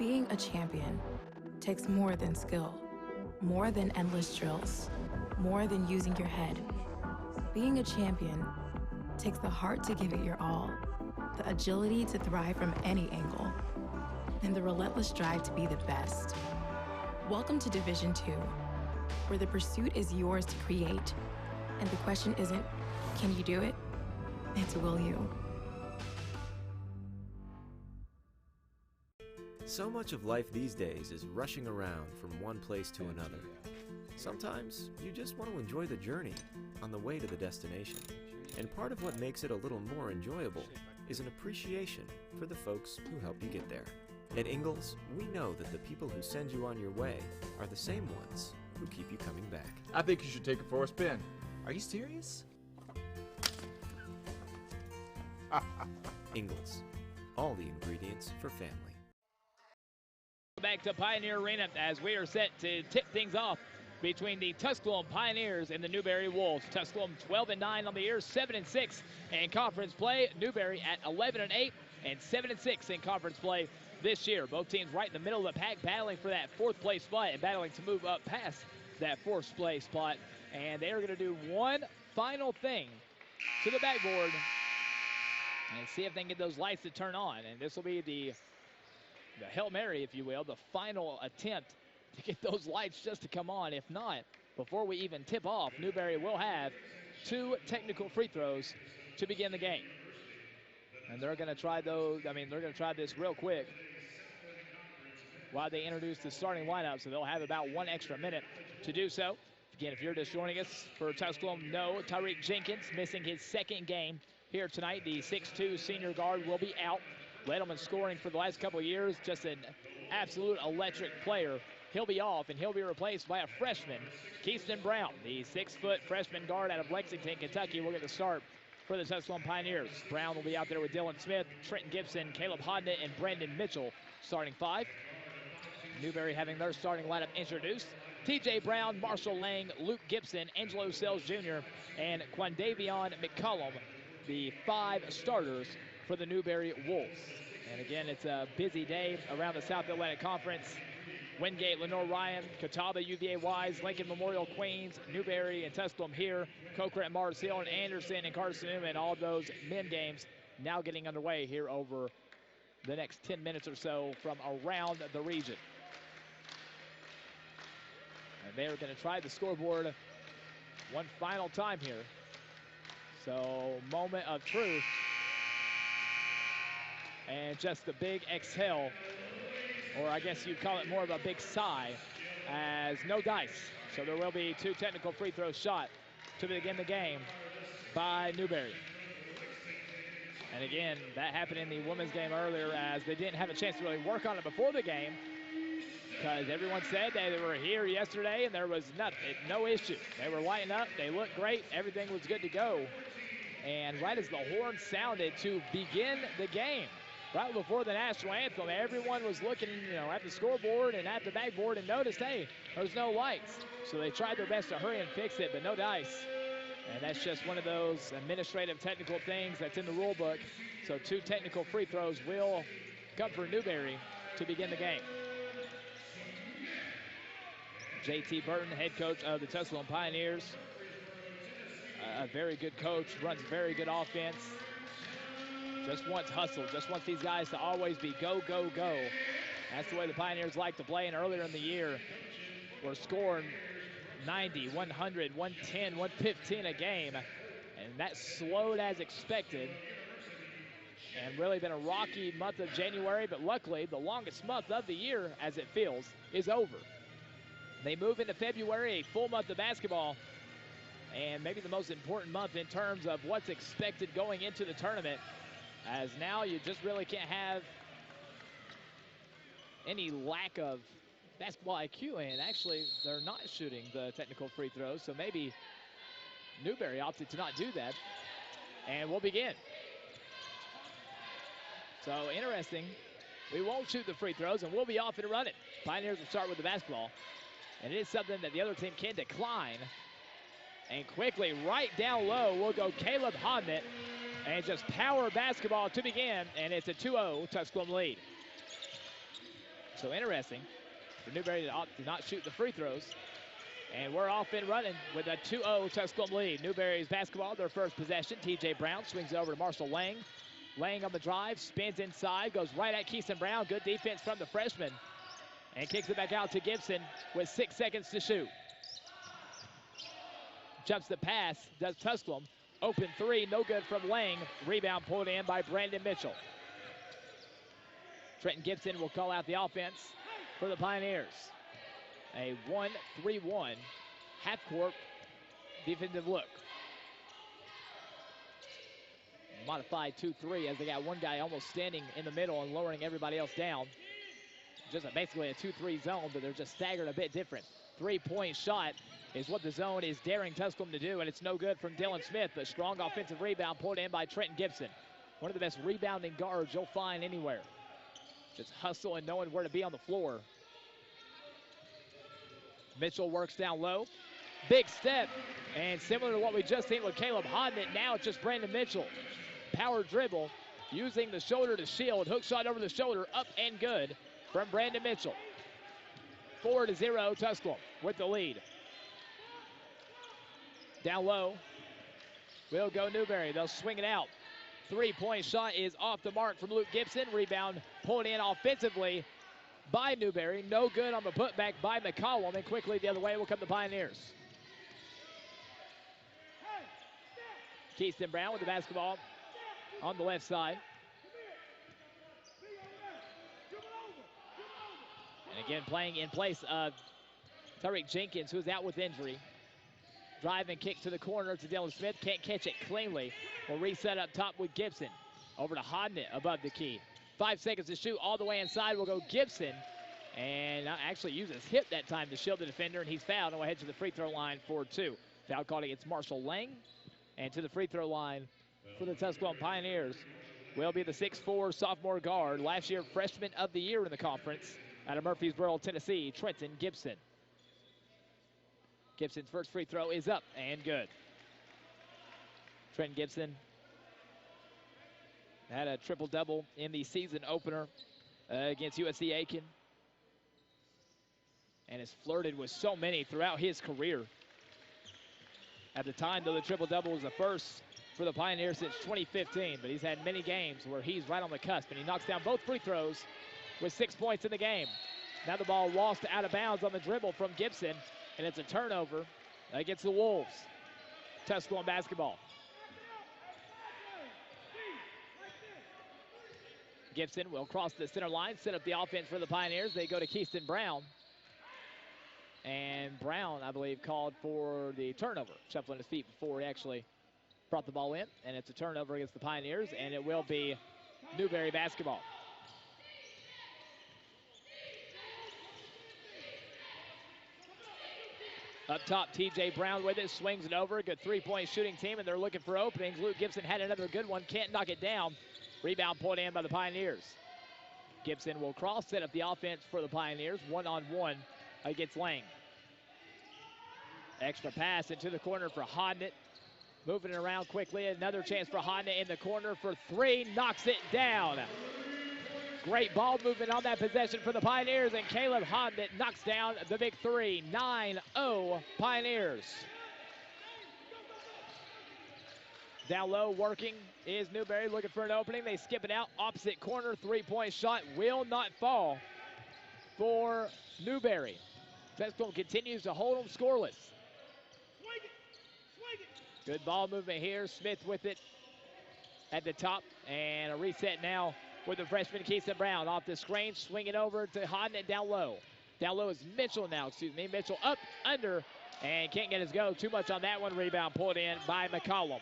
Being a champion takes more than skill, more than endless drills, more than using your head. Being a champion takes the heart to give it your all, the agility to thrive from any angle, and the relentless drive to be the best. Welcome to Division II, where the pursuit is yours to create, and the question isn't, can you do it? It's will you? So much of life these days is rushing around from one place to another. Sometimes you just want to enjoy the journey on the way to the destination. And part of what makes it a little more enjoyable is an appreciation for the folks who help you get there. At Ingalls, we know that the people who send you on your way are the same ones who keep you coming back. I think you should take it for a spin. Are you serious? Ingalls, all the ingredients for family. Back to Pioneer Arena as we are set to tip things off between the Tusculum Pioneers and the Newberry Wolves. Tusculum 12-9 on the year, 7-6 in conference play. Newberry at 11-8 and 7-6 in conference play this year. Both teams right in the middle of the pack, battling for that fourth place spot and battling to move up past that fourth place spot. And they are going to do one final thing to the backboard and see if they can get those lights to turn on. And this will be the Hail Mary, if you will, the final attempt to get those lights just to come on. If not, before we even tip off, Newberry will have 2 technical free throws to begin the game. And they're going to try those, they're going to try this real quick while they introduce the starting lineup, so they'll have about 1 extra minute to do so. Again, if you're just joining us for Tusculum, no, Tyreek Jenkins missing his second game here tonight. The 6'2" senior guard will be out. Led them in scoring for the last couple of years, just an absolute electric player. He'll be off, and he'll be replaced by a freshman, Keyston Brown, the 6-foot freshman guard out of Lexington, Kentucky. We'll get the start for the Tusculum Pioneers. Brown will be out there with Dylan Smith, Trenton Gibson, Caleb Hodnett, and Brandon Mitchell starting 5. Newberry having their starting lineup introduced. T.J. Brown, Marshall Lang, Luke Gibson, Angelo Sells Jr., and Quandavion McCullum, the 5 starters for the Newberry Wolves. And again, it's a busy day around the South Atlantic Conference. Wingate, Lenore Ryan, Catawba, UVA Wise, Lincoln Memorial, Queens, Newberry, and Tusculum here. Cochran and Mars Hill, and Anderson and Carson Newman, all those men games now getting underway here over the next 10 minutes or so from around the region. And they are going to try the scoreboard one final time here. So, moment of truth. And just a big exhale, or I guess you'd call it more of a big sigh, as no dice. So there will be 2 technical free throws shot to begin the game by Newberry. And again, that happened in the women's game earlier, as they didn't have a chance to really work on it before the game, because everyone said they were here yesterday and there was no issue. They were lighting up, they looked great, everything was good to go. And right as the horn sounded to begin the game, right before the national anthem, everyone was looking, at the scoreboard and at the backboard and noticed, hey, there's no lights. So they tried their best to hurry and fix it, but no dice. And that's just one of those administrative technical things that's in the rule book. So 2 technical free throws will come for Newberry to begin the game. J.T. Burton, head coach of the Tusculum Pioneers. A very good coach, runs very good offense. Just wants hustle, just wants these guys to always be go, go, go. That's the way the Pioneers like to play, and earlier in the year, we're scoring 90, 100, 110, 115 a game, and that slowed as expected. And really been a rocky month of January, but luckily, the longest month of the year, as it feels, is over. They move into February, a full month of basketball, and maybe the most important month in terms of what's expected going into the tournament, as now you just really can't have any lack of basketball IQ, and actually they're not shooting the technical free throws, so maybe Newberry opted to not do that. And we'll begin. So interesting, we won't shoot the free throws and we'll be off and running. Pioneers will start with the basketball, and it is something that the other team can decline. And quickly, right down low, will go Caleb Hodnett. And just power basketball to begin, and it's a 2-0 Tusculum lead. So interesting for Newberry to opt to not shoot the free throws. And we're off and running with a 2-0 Tusculum lead. Newberry's basketball, their first possession. TJ Brown swings over to Marshall Lang. Lang on the drive, spins inside, goes right at Keyston Brown. Good defense from the freshman. And kicks it back out to Gibson with 6 seconds to shoot. Jumps the pass, does Tusculum. Open three, no good from Lang. Rebound pulled in by Brandon Mitchell. Trenton Gibson will call out the offense for the Pioneers. A 1-3-1 half-court defensive look. Modified 2-3 as they got one guy almost standing in the middle and lowering everybody else down. Just basically a 2-3 zone, but they're just staggered a bit different. Three-point shot is what the zone is daring Tusculum to do, and it's no good from Dylan Smith, but strong offensive rebound pulled in by Trenton Gibson. One of the best rebounding guards you'll find anywhere. Just hustle and knowing where to be on the floor. Mitchell works down low. Big step, and similar to what we just seen with Caleb Hodnett, now it's just Brandon Mitchell. Power dribble, using the shoulder to shield. Hook shot over the shoulder, up and good from Brandon Mitchell. 4-0 Tusculum with the lead. Down low will go Newberry. They'll swing it out. Three-point shot is off the mark from Luke Gibson. Rebound pulled in offensively by Newberry. No good on the putback by McCollum, and quickly the other way will come the Pioneers. Keyston Brown with the basketball on the left side. And again, playing in place of Tariq Jenkins, who's out with injury. Drive and kick to the corner to Dylan Smith. Can't catch it cleanly. Will reset up top with Gibson. Over to Hodnett above the key. 5 seconds to shoot. All the way inside will go Gibson. And actually uses hip that time to shield the defender, and he's fouled. And we'll head to the free throw line for two. Foul called against Marshall Lang. And to the free throw line for the Tusculum Pioneers will be the 6'4" sophomore guard. Last year, freshman of the year in the conference out of Murfreesboro, Tennessee, Trenton Gibson. Gibson's first free throw is up and good. Trenton Gibson had a triple-double in the season opener against USC Aiken, and has flirted with so many throughout his career. At the time, though, the triple-double was the first for the Pioneers since 2015, but he's had many games where he's right on the cusp, and he knocks down both free throws with 6 points in the game. Now the ball lost out of bounds on the dribble from Gibson, and it's a turnover against the Wolves. Tusculum basketball. Gibson will cross the center line, set up the offense for the Pioneers. They go to Keyston Brown. And Brown, I believe, called for the turnover, shuffling his feet before he actually brought the ball in. And it's a turnover against the Pioneers, and it will be Newberry basketball. Up top, TJ Brown with it, swings it over. Good three-point shooting team, and they're looking for openings. Luke Gibson had another good one, can't knock it down. Rebound pulled in by the Pioneers. Gibson will cross, set up the offense for the Pioneers, one-on-one against Lang. Extra pass into the corner for Hodnett. Moving it around quickly, another chance for Hodnett in the corner for three, knocks it down. Great ball movement on that possession for the Pioneers, and Caleb Hodnett knocks down the big three. 9-0 Pioneers. Down low working is Newberry, looking for an opening. They skip it out, opposite corner, three-point shot will not fall for Newberry. Tusculum continues to hold them scoreless. Good ball movement here, Smith with it at the top, and a reset now with the freshman Keyston Brown. Off the screen, swing it over to Hodnett down low. Down low is Mitchell now, Mitchell up, under, and can't get his go. Too much on that one. Rebound pulled in by McCollum.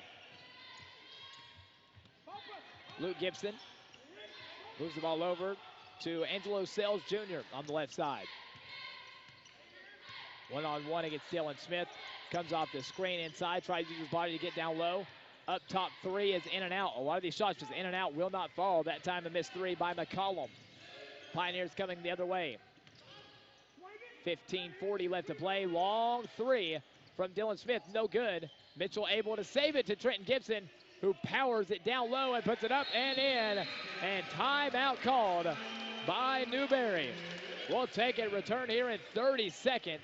Luke Gibson moves the ball over to Angelo Sells Jr. on the left side. One-on-one against Dylan Smith. Comes off the screen inside, tries to use his body to get down low. Up top three is in and out. A lot of these shots just in and out, will not fall. That time a missed three by McCollum. Pioneers coming the other way. 15:40 left to play. Long three from Dylan Smith, no good. Mitchell able to save it to Trenton Gibson, who powers it down low and puts it up and in. And timeout called by Newberry. We'll take it, return here in 30 seconds.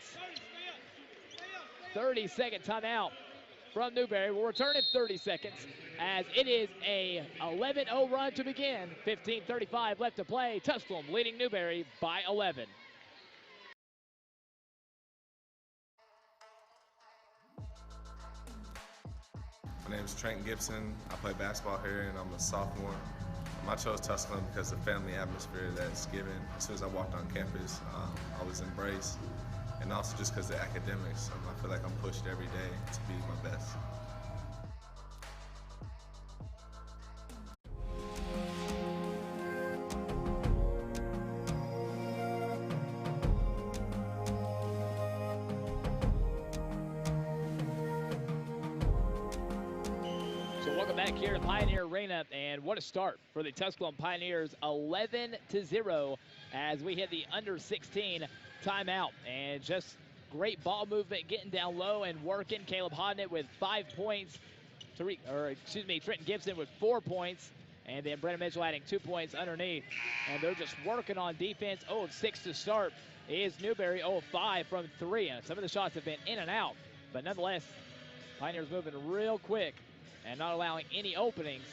30-second timeout from Newberry. We'll return in 30 seconds as it is a 11-0 run to begin. 15:35 left to play. Tusculum leading Newberry by 11. My name is Trent Gibson. I play basketball here and I'm a sophomore. I chose Tusculum because of the family atmosphere that's given. As soon as I walked on campus, I was embraced. And also just because of the academics. I feel like I'm pushed every day to be my best. Welcome back here to Pioneer Arena, and what a start for the Tusculum Pioneers, 11-0 as we hit the under 16 timeout. And just great ball movement, getting down low and working. Caleb Hodnett with 5 points, Trenton Gibson with 4 points, and then Brennan Mitchell adding 2 points underneath. And they're just working on defense. 0 of 6 to start is Newberry, 0 of 5 from 3. And some of the shots have been in and out, but nonetheless, Pioneers moving real quick and not allowing any openings.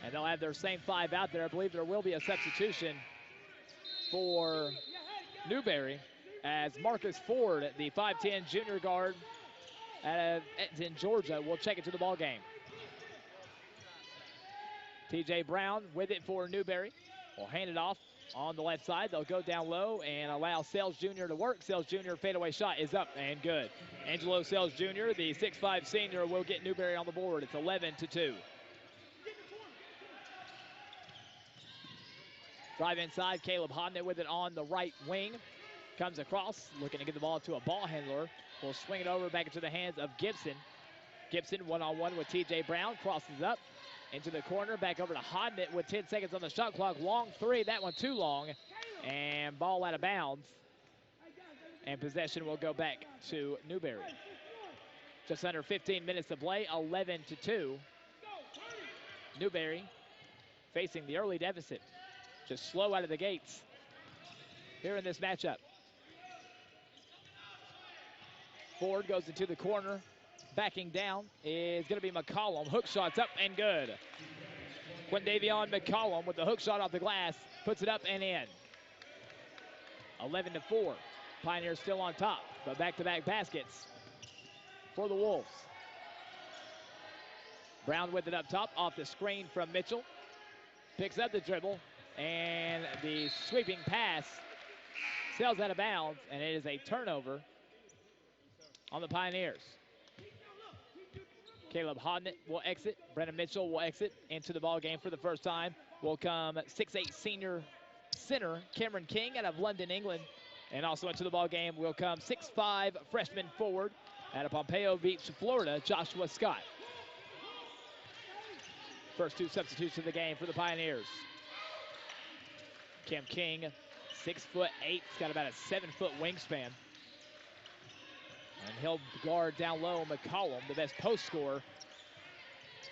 And they'll have their same 5 out there. I believe there will be a substitution for Newberry as Marcus Ford, the 5'10 junior guard in Georgia, will check into the ball game. TJ Brown with it for Newberry. Will hand it off on the left side. They'll go down low and allow Sales Jr. to work. Sales Jr. fadeaway shot is up and good. Angelo Sales Jr., the 6'5 senior, will get Newberry on the board. It's 11-2. Drive inside, Caleb Hodnett with it on the right wing. Comes across, looking to get the ball to a ball handler. Will swing it over back into the hands of Gibson. Gibson one-on-one with TJ Brown, crosses up into the corner, back over to Hodnett with 10 seconds on the shot clock. Long three, that one too long, and ball out of bounds. And possession will go back to Newberry. Just under 15 minutes to play, 11-2. Newberry facing the early deficit. Just slow out of the gates here in this matchup. Ford goes into the corner. Backing down is going to be McCollum. Hook shot's up and good. Quindavion McCollum with the hook shot off the glass, puts it up and in. 11-4. Pioneers still on top, but back-to-back baskets for the Wolves. Brown with it up top, off the screen from Mitchell. Picks up the dribble, and the sweeping pass sails out of bounds, and it is a turnover on the Pioneers. Caleb Hodnett will exit. Brennan Mitchell will exit into the ball game for the first time. Will come 6'8 senior center Cameron King out of London, England. And also into the ball game will come 6'5 freshman forward out of Pompeo Beach, Florida, Joshua Scott. First 2 substitutes of the game for the Pioneers. Cam King, 6'8", he's got about a 7-foot wingspan. And he'll guard down low McCollum, the best post scorer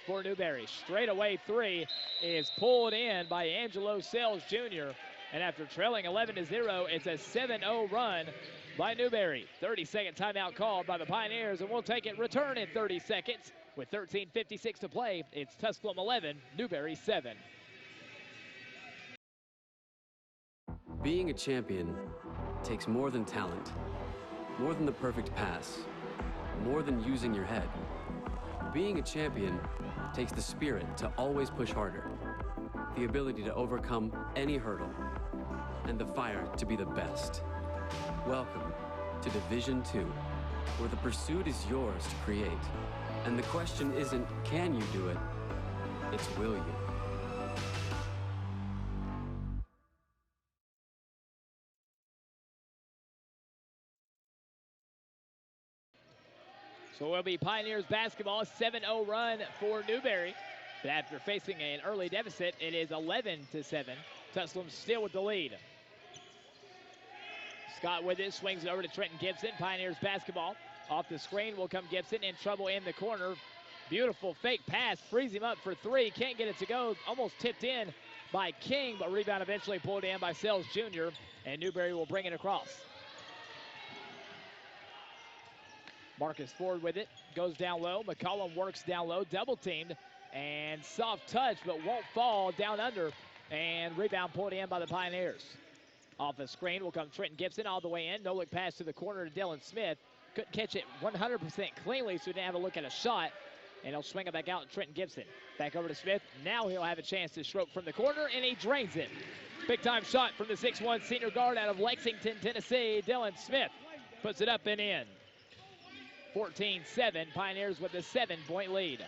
for Newberry. Straight away 3 is pulled in by Angelo Sells Jr. And after trailing 11-0, it's a 7-0 run by Newberry. 30-second timeout called by the Pioneers, and we'll take it return in 30 seconds. With 13:56 to play, it's Tusculum 11, Newberry 7. Being a champion takes more than talent, more than the perfect pass, more than using your head. Being a champion takes the spirit to always push harder, the ability to overcome any hurdle, and the fire to be the best. Welcome to Division II, where the pursuit is yours to create. And the question isn't, can you do it? It's, will you? So it will be Pioneers basketball, a 7-0 run for Newberry. But after facing an early deficit, it is 11-7. Tusculum still with the lead. Scott with it, swings it over to Trenton Gibson. Pioneers basketball. Off the screen will come Gibson, in trouble in the corner. Beautiful fake pass, frees him up for 3. Can't get it to go, almost tipped in by King, but rebound eventually pulled in by Sells Jr., and Newberry will bring it across. Marcus Ford with it, goes down low. McCollum works down low, double teamed, and soft touch, but won't fall down under, and rebound pulled in by the Pioneers. Off the screen will come Trenton Gibson all the way in. No look pass to the corner to Dylan Smith. Couldn't catch it 100% cleanly, so he didn't have a look at a shot, and he'll swing it back out to Trenton Gibson. Back over to Smith. Now he'll have a chance to stroke from the corner, and he drains it. Big time shot from the 6'1" senior guard out of Lexington, Tennessee. Dylan Smith puts it up and in. 14-7, Pioneers with a 7-point lead.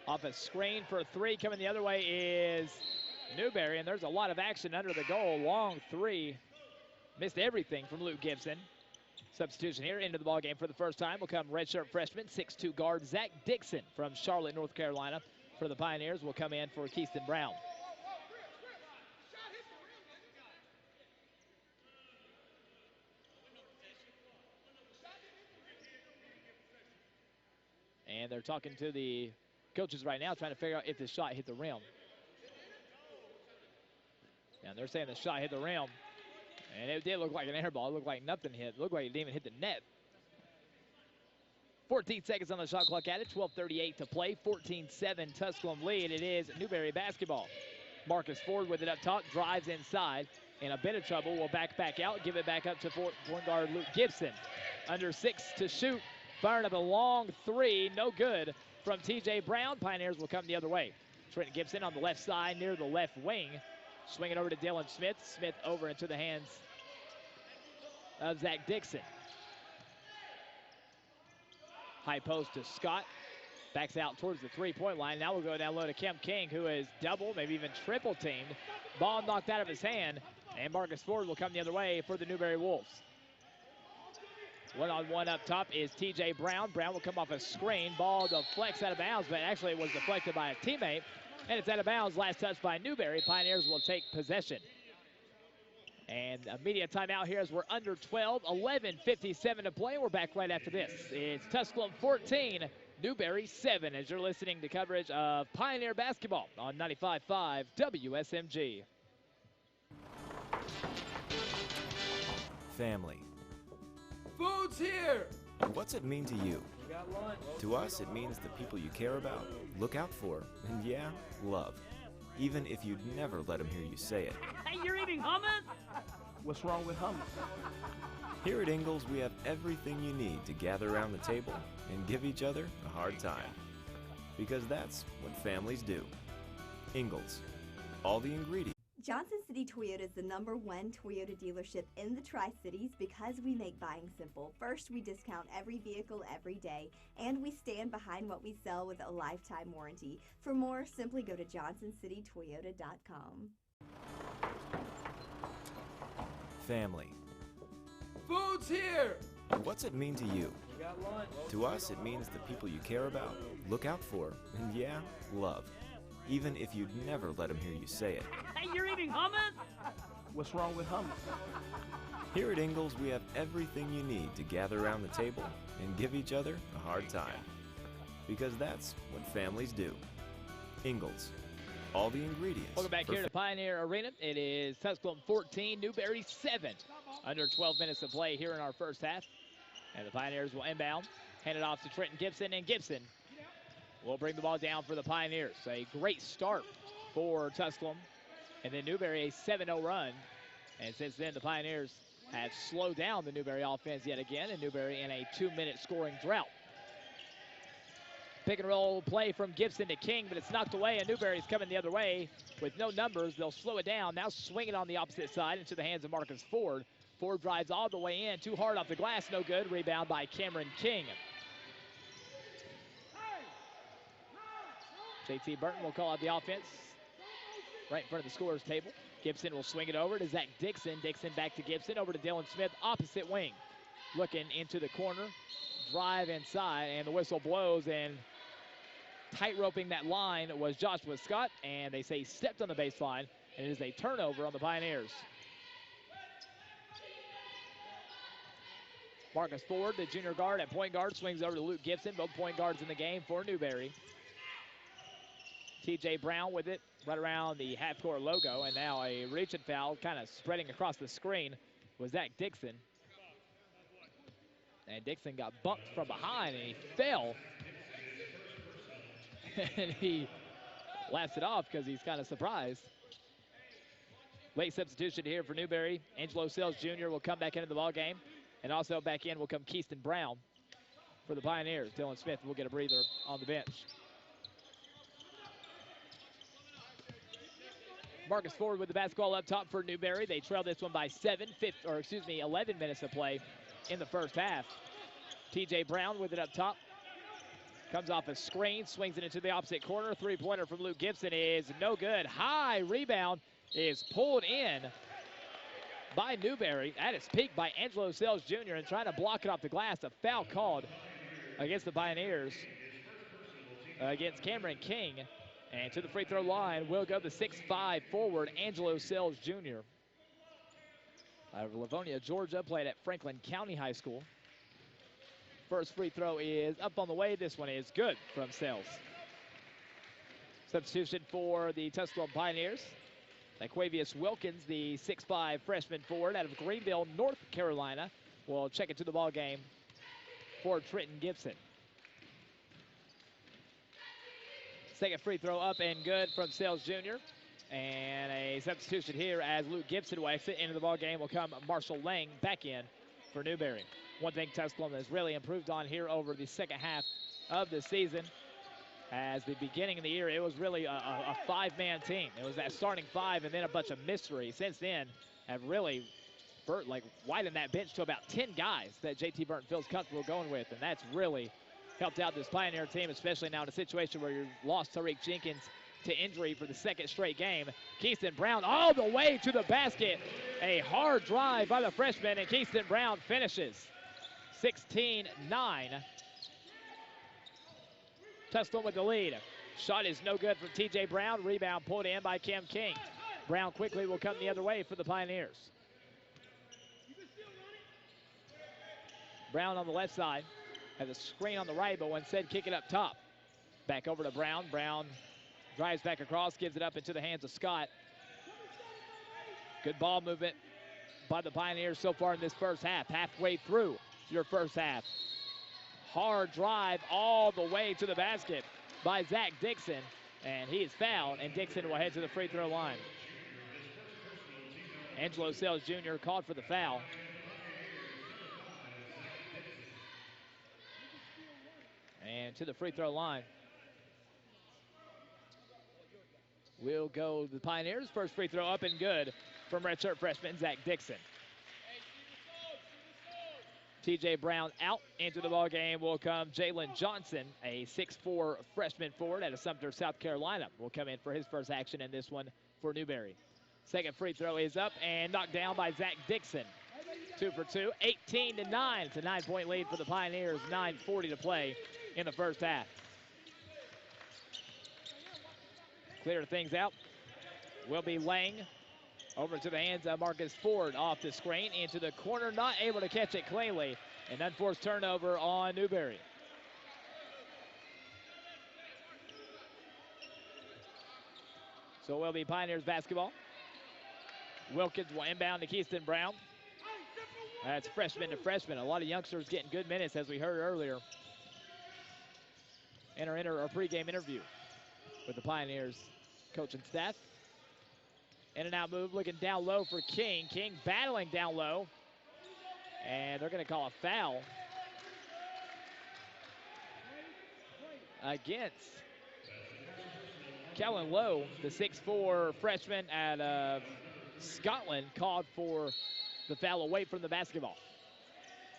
Off a screen for three, coming the other way is Newberry, and there's a lot of action under the goal. Long three, missed everything from Luke Gibson. Substitution here into the ballgame for the first time will come redshirt freshman, 6'2" guard Zach Dixon from Charlotte, North Carolina. For the Pioneers will come in for Keyston Brown. And they're talking to the coaches right now, trying to figure out if the shot hit the rim. And they're saying the shot hit the rim. And it did look like an air ball. It looked like nothing hit. It looked like it didn't even hit the net. 14 seconds on the shot clock at it. 12:38 to play. 14-7 Tusculum lead. It is Newberry basketball. Marcus Ford with it up top. Drives inside. In a bit of trouble. Will back out. Give it back up to point guard Luke Gibson. Under 6 to shoot. Firing up a long three. No good from TJ Brown. Pioneers will come the other way. Trenton Gibson on the left side near the left wing. Swing it over to Dylan Smith. Smith over into the hands of Zach Dixon. High post to Scott. Backs out towards the three-point line. Now we'll go down low to Kemp King, who is double, maybe even triple teamed. Ball knocked out of his hand, and Marcus Ford will come the other way for the Newberry Wolves. One-on-one up top is TJ Brown. Brown will come off a screen. Ball deflects out of bounds, but actually it was deflected by a teammate. And it's out of bounds. Last touch by Newberry. Pioneers will take possession. And a media timeout here as we're under 12. 11:57 to play. We're back right after this. It's Tusculum 14, Newberry 7, as you're listening to coverage of Pioneer basketball on 95.5 WSMG. Family. Food's here! What's it mean to you? We got lunch. To us, it means the people you care about, look out for, and yeah, love. Even if you'd never let them hear you say it. Hey, you're eating hummus? What's wrong with hummus? Here at Ingalls, we have everything you need to gather around the table and give each other a hard time. Because that's what families do. Ingalls. All the ingredients. Johnson City Toyota is the #1 Toyota dealership in the Tri-Cities because we make buying simple. First, we discount every vehicle every day, and we stand behind what we sell with a lifetime warranty. For more, simply go to johnsoncitytoyota.com. Family. Food's here! What's it mean to you? We got lunch. To us, it means the people you care about, look out for, and yeah, love. Even if you'd never let them hear you say it. Hey, you're eating hummus? What's wrong with hummus? Here at Ingalls, we have everything you need to gather around the table and give each other a hard time. Because that's what families do. Ingalls. All the ingredients. Welcome back here to Pioneer Arena. It is Tusculum 14, Newberry 7. Under 12 minutes to play here in our first half. And the Pioneers will inbound. Hand it off to Trenton Gibson, and Gibson will bring the ball down for the Pioneers. A great start for Tusculum. And then Newberry a 7-0 run. And since then, the Pioneers have slowed down the Newberry offense yet again. And Newberry in a 2-minute scoring drought. Pick and roll play from Gibson to King, but it's knocked away, and Newberry's coming the other way with no numbers. They'll slow it down. Now swing it on the opposite side into the hands of Marcus Ford. Ford drives all the way in. Too hard off the glass. No good. Rebound by Cameron King. JT Burton will call out the offense right in front of the scorer's table. Gibson will swing it over to Zach Dixon. Dixon back to Gibson. Over to Dylan Smith, opposite wing. Looking into the corner. Drive inside, and the whistle blows, and tight-roping that line was Joshua Scott, and they say he stepped on the baseline, and it is a turnover on the Pioneers. Marcus Ford, the junior guard at point guard, swings over to Luke Gibson, both point guards in the game for Newberry. TJ Brown with it right around the half-court logo, and now a reach-and foul kind of spreading across the screen was Zach Dixon. And Dixon got bumped from behind, and he fell. And he laughs it off because he's kind of surprised. Late substitution here for Newberry. Angelo Sells Jr. will come back into the ballgame. And also back in will come Keyston Brown for the Pioneers. Dylan Smith will get a breather on the bench. Marcus Ford with the basketball up top for Newberry. They trail this one by 11 minutes of play in the first half. TJ Brown with it up top. Comes off a screen, swings it into the opposite corner. Three-pointer from Luke Gibson is no good. High rebound is pulled in by Newberry at its peak by Angelo Sells Jr. and trying to block it off the glass. A foul called against the Pioneers, against Cameron King. And to the free throw line will go the 6'5" forward, Angelo Sells Jr. Out of Livonia, Georgia, played at Franklin County High School. First free throw is up on the way. This one is good from Sells. Substitution for the Tusculum Pioneers. Aquavius Wilkins, the 6'5" freshman forward out of Greenville, North Carolina, will check into the ball game for Trenton Gibson. Second free throw up and good from Sells Jr. And a substitution here as Luke Gibson will exit into the ball game will come Marshall Lang back in for Newberry. One thing Tusculum has really improved on here over the second half of the season. As the beginning of the year, it was really a five-man team. It was that starting five and then a bunch of mystery. Since then, have really widened that bench to about 10 guys that JT Burton feels comfortable going with. And that's really helped out this Pioneer team, especially now in a situation where you lost Tariq Jenkins to injury for the second straight game. Keyston Brown all the way to the basket. A hard drive by the freshman, and Keyston Brown finishes. 16-9. Tusculum with the lead. Shot is no good from TJ Brown. Rebound pulled in by Cam King. Brown quickly will come the other way for the Pioneers. Brown on the left side. Has a screen on the right, but instead kick it up top. Back over to Brown. Brown drives back across, gives it up into the hands of Scott. Good ball movement by the Pioneers so far in this first half. Halfway through your first half. Hard drive all the way to the basket by Zach Dixon, and he is fouled, and Dixon will head to the free throw line. Angelo Sells Jr. called for the foul. And to the free throw line will go the Pioneers. First free throw up and good from redshirt freshman Zach Dixon. TJ Brown out. Into the ball game will come Jalen Johnson, a 6'4" freshman forward out of Sumter, South Carolina. Will come in for his first action in this one for Newberry. Second free throw is up and knocked down by Zach Dixon. 2 for 2, 18-9. It's a 9-point lead for the Pioneers, 9:40 to play in the first half. Clear things out will be Lang. Over to the hands of Marcus Ford off the screen into the corner, not able to catch it cleanly. An unforced turnover on Newberry. So it will be Pioneers basketball. Wilkins will inbound to Keyston Brown. That's freshman to freshman. A lot of youngsters getting good minutes, as we heard earlier. Enter our pregame interview with the Pioneers coach and staff. In and out move, looking down low for King. King battling down low. And they're going to call a foul against Kellen Lowe, the 6'4" freshman out of Scotland, called for the foul away from the basketball.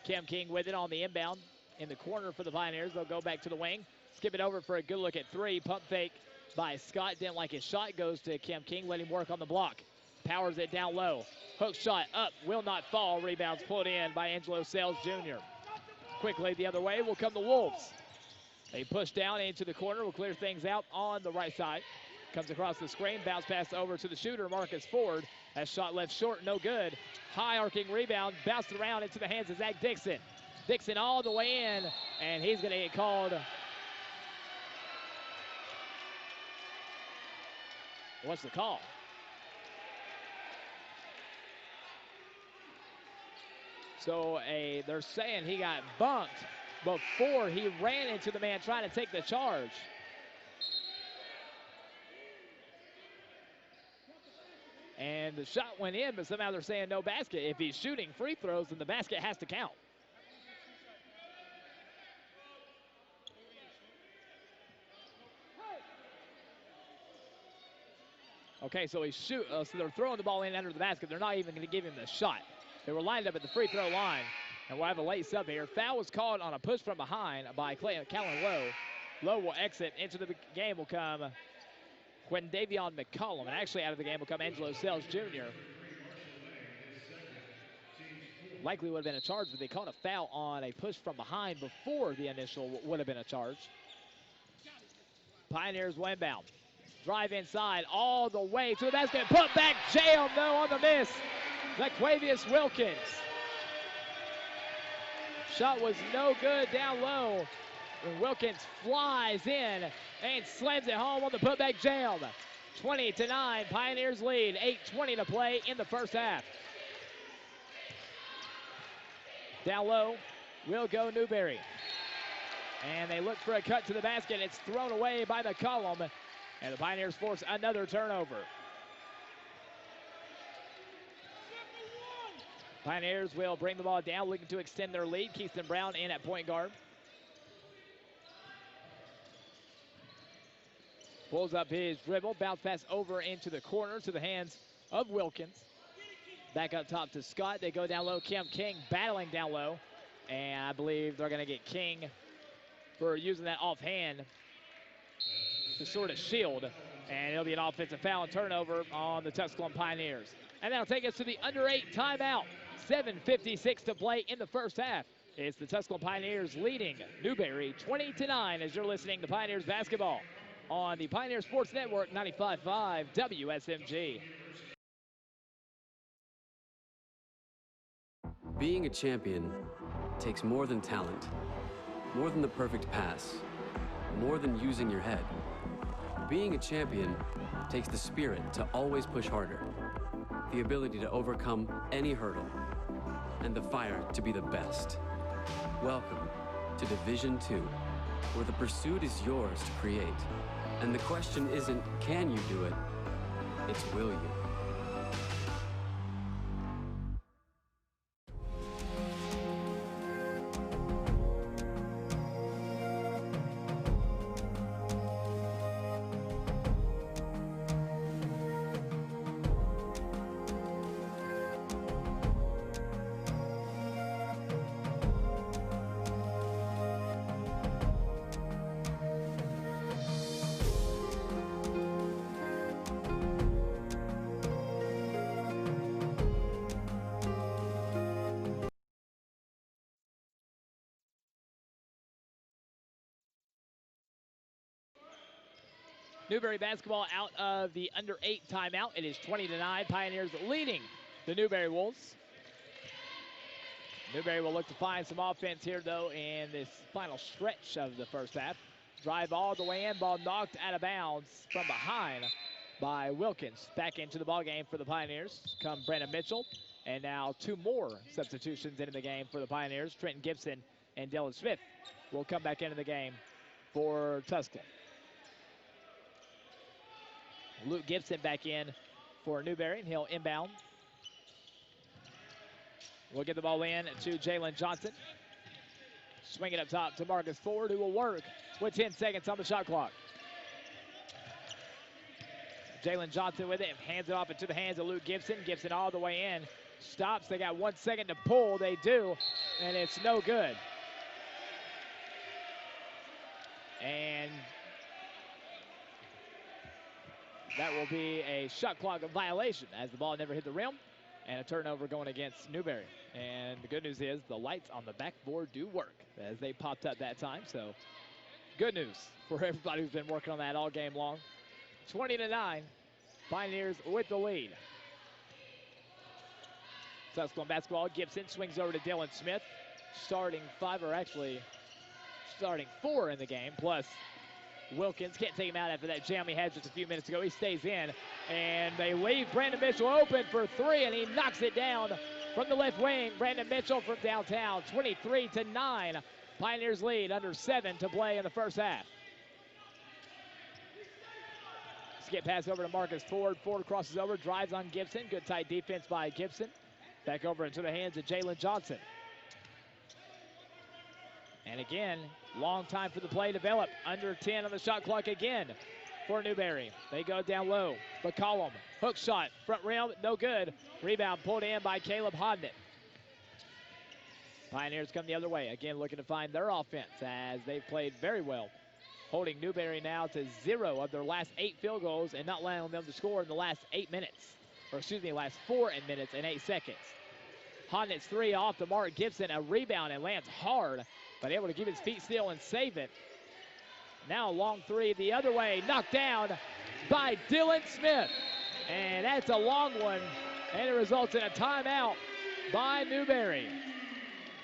Cam King with it on the inbound in the corner for the Pioneers. They'll go back to the wing. Skip it over for a good look at three. Pump fake by Scott. Didn't like his shot. Goes to Cam King. Let him work on the block. Powers it down low. Hook shot up. Will not fall. Rebounds pulled in by Angelo Sells Jr. Quickly the other way will come the Wolves. They push down into the corner. Will clear things out on the right side. Comes across the screen. Bounce pass over to the shooter, Marcus Ford. That shot left short. No good. High arcing rebound. Bounced around into the hands of Zach Dixon. Dixon all the way in, and he's going to get called. What's the call? So they're saying he got bumped before he ran into the man trying to take the charge. And the shot went in, but somehow they're saying no basket. If he's shooting free throws, then the basket has to count. Okay, so so they're throwing the ball in under the basket. They're not even going to give him the shot. They were lined up at the free throw line, and we'll have a late sub here. Foul was called on a push from behind by Callan Lowe. Lowe will exit. Into the game will come Quindavion McCollum, and actually out of the game will come Angelo Sells Jr. Likely would have been a charge, but they called a foul on a push from behind before the initial would have been a charge. Pioneers will inbound. Drive inside all the way to the basket. Put back jail, no on the miss. Laquavius Wilkins. Shot was no good down low. And Wilkins flies in and slams it home on the putback jam. 20-9, Pioneers lead. 8:20 to play in the first half. Down low will go Newberry. And they look for a cut to the basket. It's thrown away by McCollum. And the Pioneers force another turnover. Pioneers will bring the ball down, looking to extend their lead. Keithson Brown in at point guard. Pulls up his dribble, bounce pass over into the corner to the hands of Wilkins. Back up top to Scott. They go down low. Kim King battling down low. And I believe they're going to get King for using that offhand to sort of shield. And it'll be an offensive foul and turnover on the Tusculum Pioneers. And that'll take us to the under-8 timeout. 7:56 to play in the first half. It's the Tusculum Pioneers leading Newberry 20-9 as you're listening to Pioneers basketball on the Pioneer Sports Network 95.5 WSMG. Being a champion takes more than talent, more than the perfect pass, more than using your head. Being a champion takes the spirit to always push harder, the ability to overcome any hurdle, and the fire to be the best. Welcome to Division II, where the pursuit is yours to create. And the question isn't, can you do it? It's, will you? Newberry basketball out of the under-8 timeout. It is 20-9. Pioneers leading the Newberry Wolves. Newberry will look to find some offense here, though, in this final stretch of the first half. Drive all the way in. Ball knocked out of bounds from behind by Wilkins. Back into the ballgame for the Pioneers come Brandon Mitchell. And now two more substitutions into the game for the Pioneers. Trenton Gibson and Dylan Smith will come back into the game for Tusculum. Luke Gibson back in for Newberry, and he'll inbound. We'll get the ball in to Jalen Johnson. Swing it up top to Marcus Ford, who will work with 10 seconds on the shot clock. Jalen Johnson with it, hands it off into the hands of Luke Gibson. Gibson all the way in, stops. They got 1 second to pull. They do, and it's no good. And that will be a shot clock violation as the ball never hit the rim, and a turnover going against Newberry. And the good news is the lights on the backboard do work as they popped up that time. So good news for everybody who's been working on that all game long. 20-9, Pioneers with the lead. Tusculum basketball. Gibson swings over to Dylan Smith. starting 5, or actually starting 4 in the game, plus Wilkins. Can't take him out after that jam he had just a few minutes ago. He stays in, and they leave Brandon Mitchell open for 3, and he knocks it down from the left wing. Brandon Mitchell from downtown, 23-9. Pioneers lead, under 7 to play in the first half. Skip pass over to Marcus Ford. Ford crosses over, drives on Gibson. Good tight defense by Gibson. Back over into the hands of Jalen Johnson. And again, long time for the play to develop. Under 10 on the shot clock again for Newberry. They go down low. McCollum, hook shot, front rim, no good. Rebound pulled in by Caleb Hodnett. Pioneers come the other way. Again, looking to find their offense as they've played very well. Holding Newberry now to 0 of their last 8 field goals and not allowing them to score in the last 8 minutes. Or excuse me, last 4 minutes and 8 seconds. Hodnett's 3 off the mark. Gibson a rebound and lands hard, but able to keep his feet still and save it. Now a long 3 the other way, knocked down by Dylan Smith. And that's a long one, and it results in a timeout by Newberry.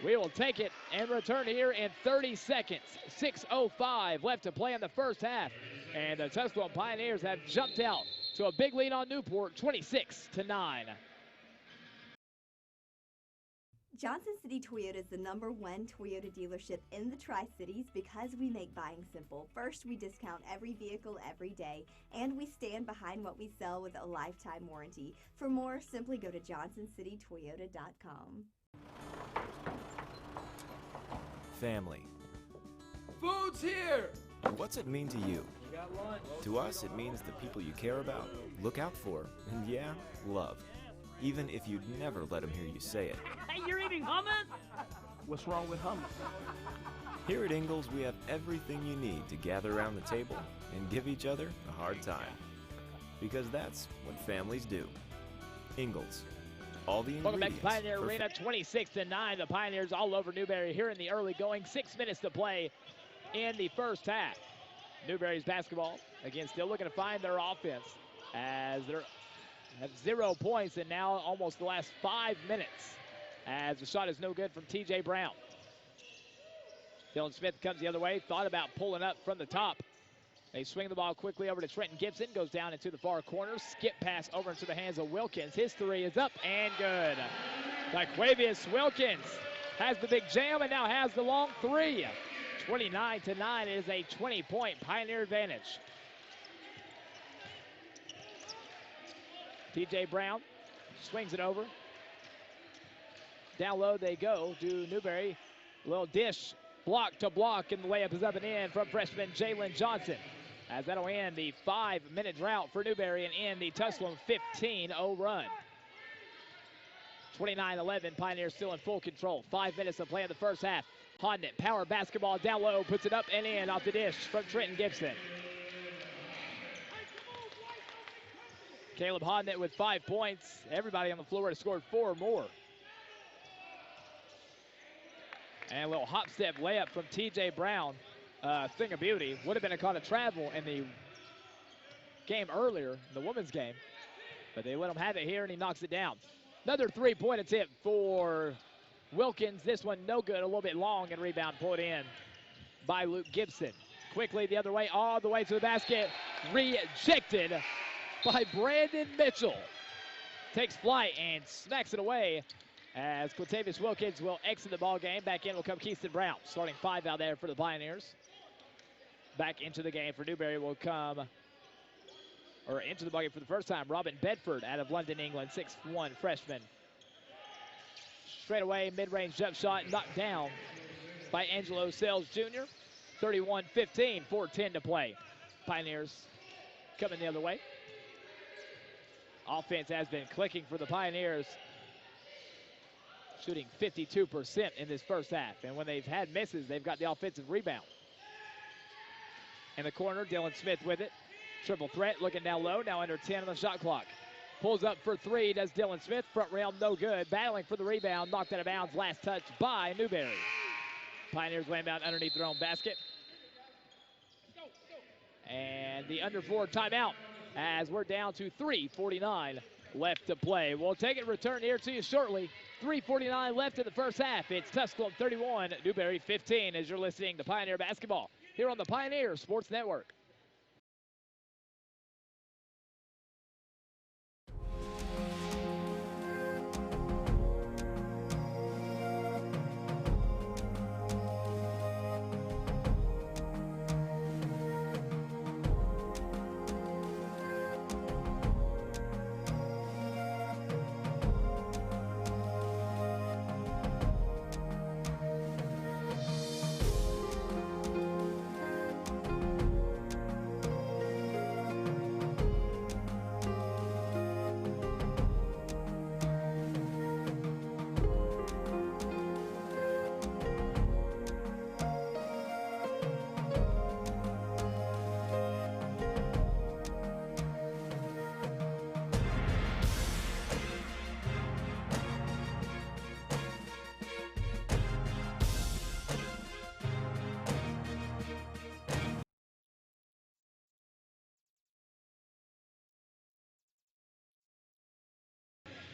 We will take it and return here in 30 seconds. 6:05 left to play in the first half. And the Tusculum Pioneers have jumped out to a big lead on Newport, 26-9. Johnson City Toyota is the #1 Toyota dealership in the Tri-Cities because we make buying simple. First, we discount every vehicle every day, and we stand behind what we sell with a lifetime warranty. For more, simply go to johnsoncitytoyota.com. Family. Food's here! What's it mean to you? We got lunch. To us, it means the people you care about, look out for, and yeah, love. Even if you'd never let them hear you say it. Hey, you're eating hummus? What's wrong with hummus? Here at Ingalls, we have everything you need to gather around the table and give each other a hard time. Because that's what families do. Ingalls. All the Welcome back ingredients. to Pioneer Arena, 26-9. The Pioneers all over Newberry here in the early going. 6 minutes to play in the first half. Newberry's basketball, again, still looking to find their offense as they're have 0 points in now almost the last 5 minutes as the shot is no good from TJ Brown. Dylan Smith comes the other way, thought about pulling up from the top. They swing the ball quickly over to Trenton Gibson, goes down into the far corner, skip pass over into the hands of Wilkins. His 3 is up and good. Daquavius Wilkins has the big jam and now has the long 3. 29-9, it is a 20-point Pioneer advantage. TJ Brown swings it over. Down low they go to Newberry. Little dish, block to block, and the layup is up and in from freshman Jalen Johnson. As that'll end the 5-minute drought for Newberry and end the Tusculum 15-0 run. 29-11, Pioneers still in full control. 5 minutes to play in the first half. Hodnett, power basketball down low, puts it up and in off the dish from Trenton Gibson. Caleb Hodnett with 5 points. Everybody on the floor has scored 4 or more. And a little hop step layup from TJ Brown. Thing of beauty. Would have been a call to travel in the game earlier, the women's game. But they let him have it here and he knocks it down. Another 3-point attempt for Wilkins. This one no good, a little bit long, and rebound pulled in by Luke Gibson. Quickly the other way, all the way to the basket. Rejected by Brandon Mitchell. Takes flight and smacks it away as Quintavious Wilkins will exit the ball game. Back in will come Keaston Brown, starting 5 out there for the Pioneers. Back into the game for Newberry will come, or into the ball game for the first time, Robin Bedford out of London, England, 6'1" freshman. Straight away, mid-range jump shot knocked down by Angelo Sells Jr. 31-15, 4:10 to play. Pioneers coming the other way. Offense has been clicking for the Pioneers, shooting 52% in this first half. And when they've had misses, they've got the offensive rebound. In the corner, Dylan Smith with it. Triple threat, looking down low, now under 10 on the shot clock. Pulls up for 3, does Dylan Smith. Front rail, no good. Battling for the rebound, knocked out of bounds. Last touch by Newberry. Pioneers land down underneath their own basket. And the under 4 timeout as we're down to 3:49 left to play. We'll take it return here to you shortly. 3:49 left in the first half. It's Tusculum 31, Newberry 15 as you're listening to Pioneer Basketball here on the Pioneer Sports Network.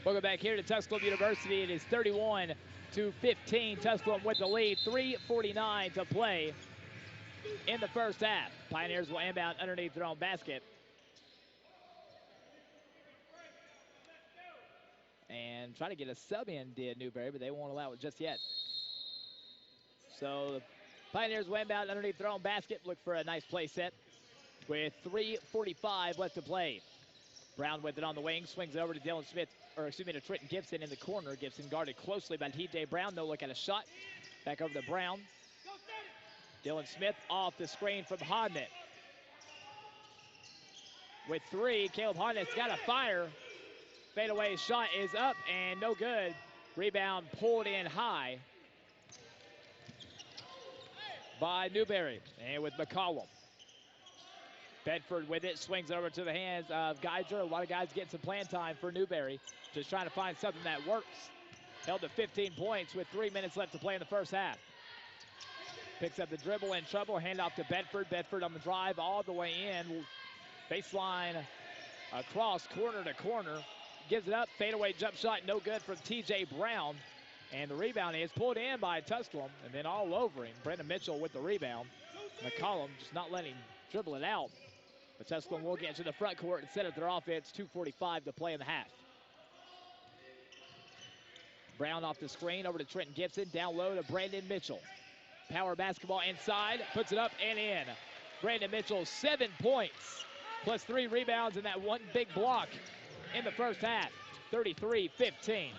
Welcome back here to Tusculum University. It is 31-15. Tusculum with the lead. 3:49 to play in the first half. Pioneers will inbound underneath their own basket. And try to get a sub in, did Newberry, but they won't allow it just yet. So the Pioneers will inbound underneath their own basket. Look for a nice play set with 3:45 left to play. Brown with it on the wing, swings it over to Dylan Smith, or excuse me, to Trenton Gibson in the corner. Gibson guarded closely by TJ Brown. No look at a shot. Back over to Brown. Dylan Smith off the screen from Hodnett. With three, Caleb Hodnett's got a fire. Fadeaway shot is up and no good. Rebound pulled in high by Newberry. And with McCollum. Bedford with it, swings over to the hands of Geiger. A lot of guys getting some playing time for Newberry. Just trying to find something that works. Held to 15 points with 3 minutes left to play in the first half. Picks up the dribble in trouble, hand off to Bedford. Bedford on the drive all the way in. Baseline across corner to corner. Gives it up, fadeaway jump shot, no good from TJ Brown. And the rebound is pulled in by Tusculum and then all over him. Brendan Mitchell with the rebound. McCollum just not letting him dribble it out. But Tusculum will get to the front court and set up their offense. 2:45 to play in the half. Brown off the screen over to Trenton Gibson. Down low to Brandon Mitchell. Power basketball inside. Puts it up and in. Brandon Mitchell, 7 points. Plus 3 rebounds and that one big block in the first half. 33-15.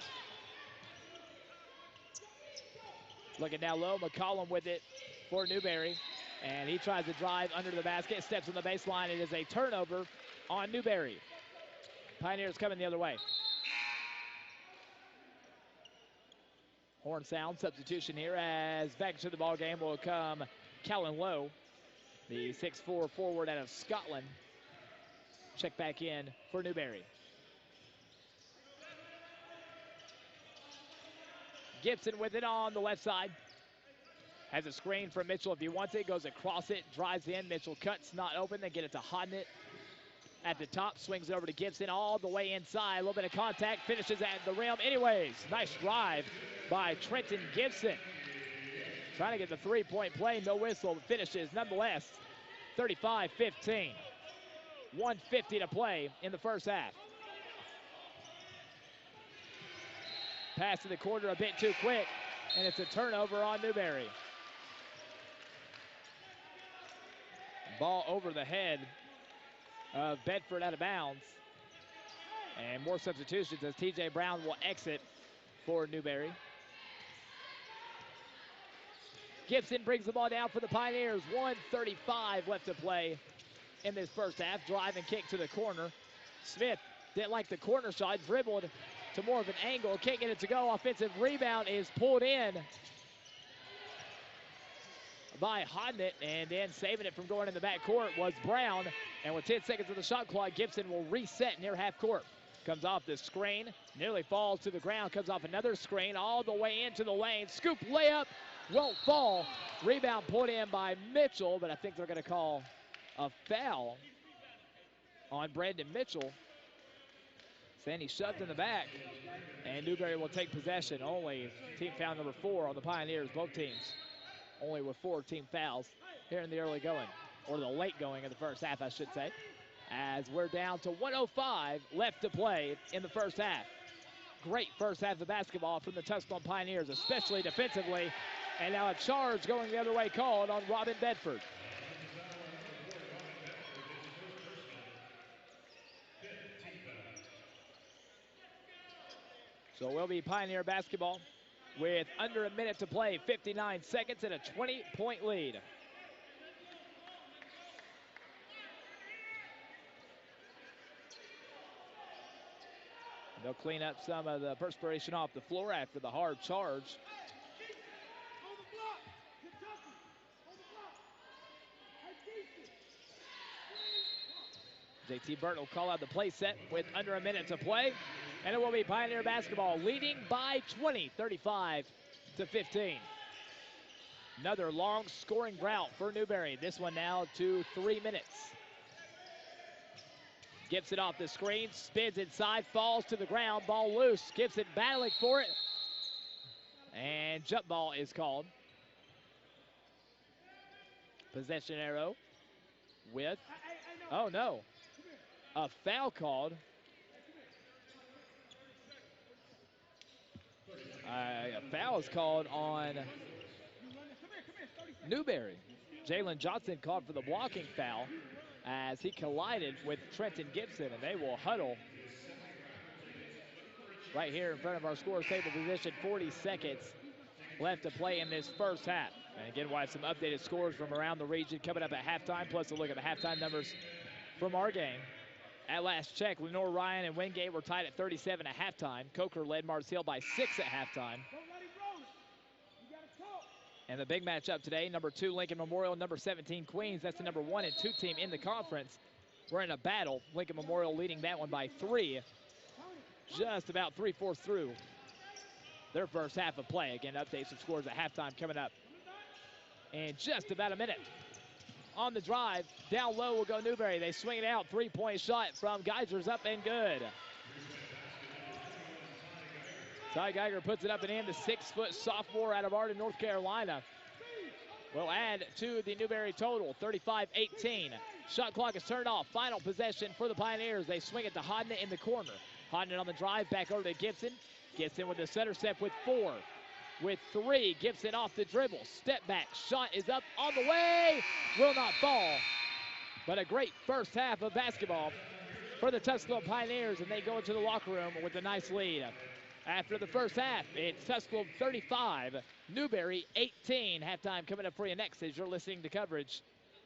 Looking down low. McCollum with it for Newberry. And he tries to drive under the basket, steps on the baseline. It is a turnover on Newberry. Pioneers coming the other way. Horn sound, substitution here as back to the ball game will come Callan Lowe, the 6'4" forward out of Scotland. Check back in for Newberry. Gibson with it on the left side. Has a screen for Mitchell if he wants it. Goes across it, drives in. Mitchell cuts, not open. They get it to Hodnett at the top. Swings it over to Gibson all the way inside. A little bit of contact. Finishes at the rim anyways. Nice drive by Trenton Gibson. Trying to get the three-point play. No whistle. But finishes nonetheless. 35-15. 1:50 to play in the first half. Pass to the corner a bit too quick. And it's a turnover on Newberry. Ball over the head of Bedford out of bounds. And more substitutions as TJ Brown will exit for Newberry. Gibson brings the ball down for the Pioneers. 1:35 left to play in this first half. Drive and kick to the corner. Smith didn't like the corner shot, dribbled to more of an angle. Can't get it to go. Offensive rebound is pulled in by Hodnett, and then saving it from going in the backcourt was Brown. And with 10 seconds of the shot clock, Gibson will reset near half court. Comes off the screen, nearly falls to the ground, comes off another screen all the way into the lane. Scoop layup, won't fall. Rebound put in by Mitchell, but I think they're going to call a foul on Brandon Mitchell. Sandy shoved in the back, and Newberry will take possession. Only team foul number 4 on the Pioneers. Both teams only with 4 team fouls here in the early going, or the late going of the first half, I should say, as we're down to 1:05 left to play in the first half. Great first half of basketball from the Tusculum Pioneers, especially defensively. And now a charge going the other way called on Robin Bedford. So it will be Pioneer basketball with under a minute to play, 59 seconds and a 20-point lead. They'll clean up some of the perspiration off the floor after the hard charge. JT Burton will call out the play set with under a minute to play. And it will be Pioneer basketball leading by 20, 35-15. Another long scoring drought for Newberry. This one now to 3 minutes. Gibson off the screen, spins inside, falls to the ground, ball loose. Gibson battling for it. And jump ball is called. Possession arrow with, oh no, a foul called. A foul is called on Newberry. Jalen Johnson called for the blocking foul as he collided with Trenton Gibson, and they will huddle right here in front of our scores table position. 40 seconds left to play in this first half. And again, we'll have some updated scores from around the region coming up at halftime, plus a look at the halftime numbers from our game. At last check, Lenore Ryan and Wingate were tied at 37 at halftime. Coker led Mars Hill by 6 at halftime. And the big matchup today, number 2 Lincoln Memorial, number 17 Queens. That's the number 1 and 2 team in the conference. We're in a battle. Lincoln Memorial leading that one by 3. Just about 3/4 through their first half of play. Again, updates of scores at halftime coming up in just about a minute. On the drive, down low will go Newberry. They swing it out. 3-point shot from Geiger's up and good. Ty Geiger puts it up and in. The 6-foot sophomore out of Arden, North Carolina, will add to the Newberry total, 35-18. Shot clock is turned off. Final possession for the Pioneers. They swing it to Hodnett in the corner. Hodnett on the drive, back over to Gibson. Gibson with the center step with 4. With 3, Gibson off the dribble. Step back, shot is up on the way. Will not fall. But a great first half of basketball for the Tusculum Pioneers, and they go into the locker room with a nice lead. After the first half, it's Tusculum 35, Newberry 18. Halftime coming up for you next as you're listening to coverage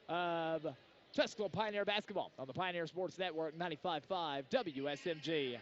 of Tusculum Pioneer basketball on the Pioneer Sports Network 95.5 WSMG.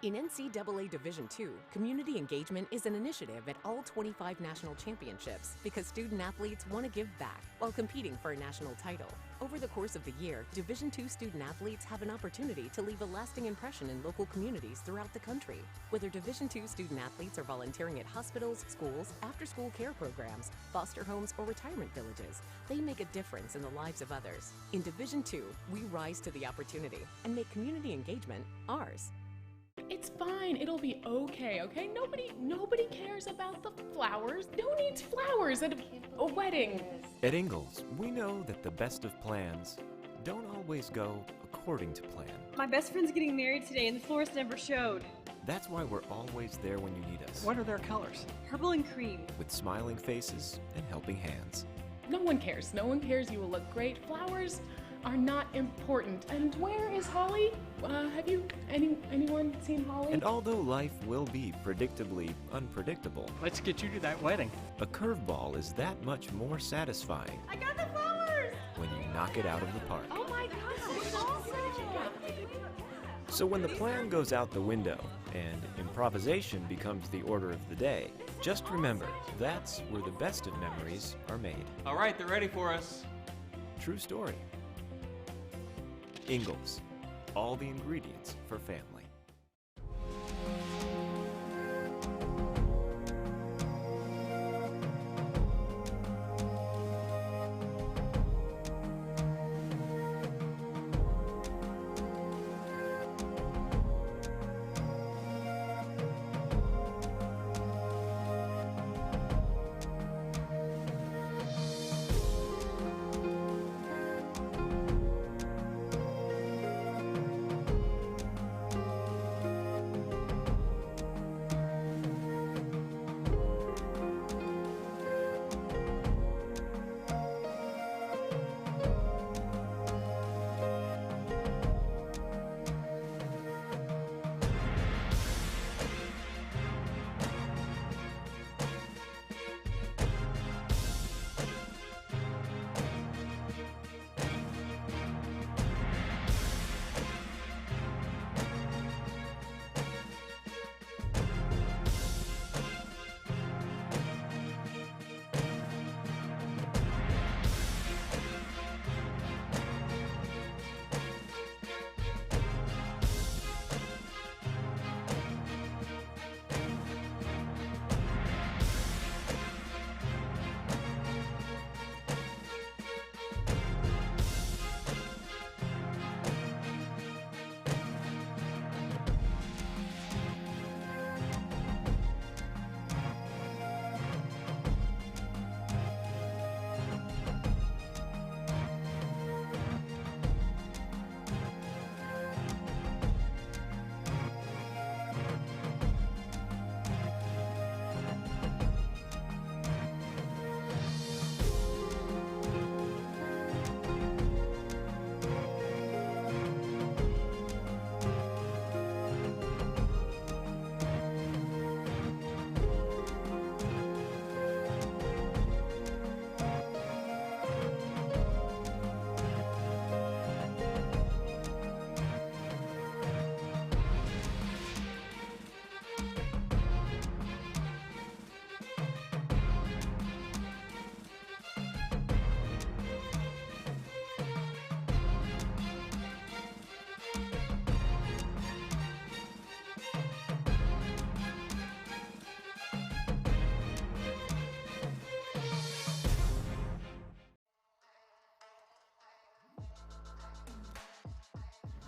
In NCAA Division II, community engagement is an initiative at all 25 national championships because student athletes want to give back while competing for a national title. Over the course of the year, Division II student athletes have an opportunity to leave a lasting impression in local communities throughout the country. Whether Division II student athletes are volunteering at hospitals, schools, after-school care programs, foster homes, or retirement villages, they make a difference in the lives of others. In Division II, we rise to the opportunity and make community engagement ours. It's fine. It'll be okay, okay? Nobody cares about the flowers. Who needs flowers at a wedding? At Ingalls, we know that the best of plans don't always go according to plan. My best friend's getting married today and the florist never showed. That's why we're always there when you need us. What are their colors? Purple and cream. With smiling faces and helping hands. No one cares. No one cares. You will look great. Flowers are not important. And where is Holly? Have you anyone seen Holly? And although life will be predictably unpredictable, Let's get you to that wedding. a curveball is that much more satisfying I got the flowers! when you knock it out of the park. Oh my gosh, it's awesome! So when the plan goes out the window and improvisation becomes the order of the day, just remember, that's where the best of memories are made. All right, they're ready for us. True story. Ingalls, all the ingredients for family.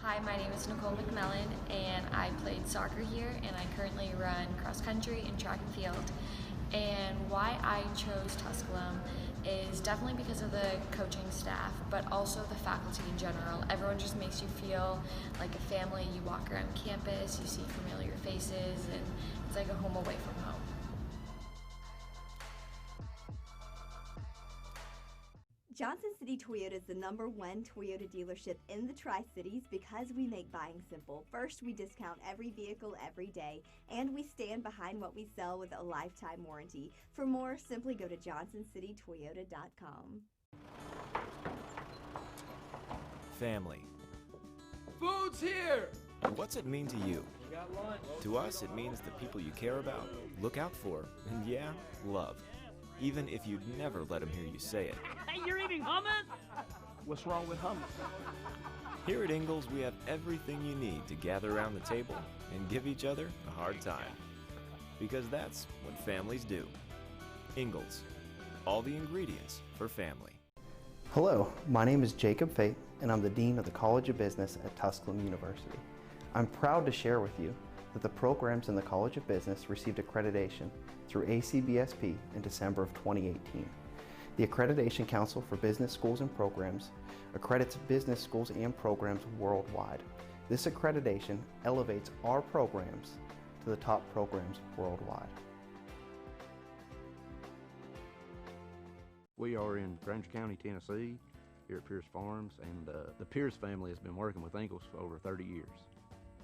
Hi, my name is Nicole McMillan, and I played soccer here, and I currently run cross country and track and field. And why I chose Tusculum is definitely because of the coaching staff, but also the faculty in general. Everyone just makes you feel like a family. You walk around campus, you see familiar faces, and it's like a home away from home. Johnson City Toyota is the #1 Toyota dealership in the Tri-Cities because we make buying simple. First, we discount every vehicle every day, and we stand behind what we sell with a lifetime warranty. For more, simply go to johnsoncitytoyota.com. Family. Food's here! What's it mean to you? We got lunch. To us, it means the people you care about, look out for, and yeah, love. Even if you'd never let them hear you say it. Hey, you're eating hummus? What's wrong with hummus? Here at Ingalls, we have everything you need to gather around the table and give each other a hard time. Because that's what families do. Ingalls. All the ingredients for family. Hello, my name is Jacob Fate, and I'm the Dean of the College of Business at Tusculum University. I'm proud to share with you that the programs in the College of Business received accreditation through ACBSP in December of 2018. The Accreditation Council for Business Schools and Programs accredits business schools and programs worldwide. This accreditation elevates our programs to the top programs worldwide. We are in Granger County, Tennessee, here at Pierce Farms, and the Pierce family has been working with Ingalls for over 30 years.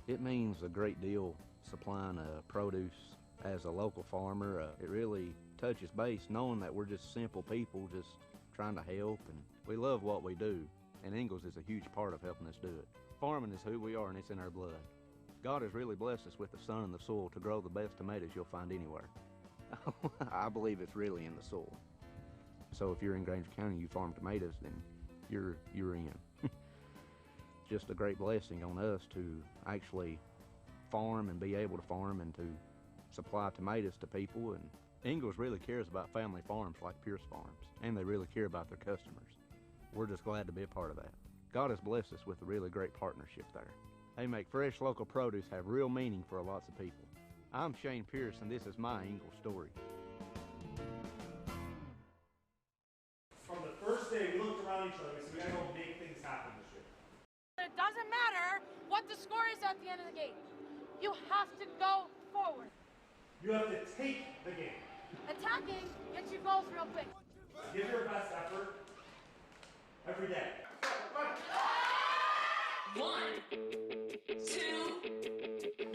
It means a great deal supplying produce as a local farmer. It really touches base knowing that we're just simple people just trying to help, and we love what we do, and Ingalls is a huge part of helping us do it. Farming is who we are, and it's in our blood. God has really blessed us with the sun and the soil to grow the best tomatoes you'll find anywhere. I believe it's really in the soil. So if you're in Granger County and you farm tomatoes, then you're in. Just a great blessing on us to actually farm and be able to farm and to supply tomatoes to people. And Ingalls really cares about family farms like Pierce Farms, and they really care about their customers. We're just glad to be a part of that. God has blessed us with a really great partnership there. They make fresh local produce have real meaning for lots of people. I'm Shane Pierce, and this is my Ingalls story. From the first day, we looked around each other and we said, we gotta go make things happen this year. It doesn't matter what the score is at the end of the game. You have to go forward. You have to take the game. Attacking gets you goals real quick. Give your best effort every day. 1, 2,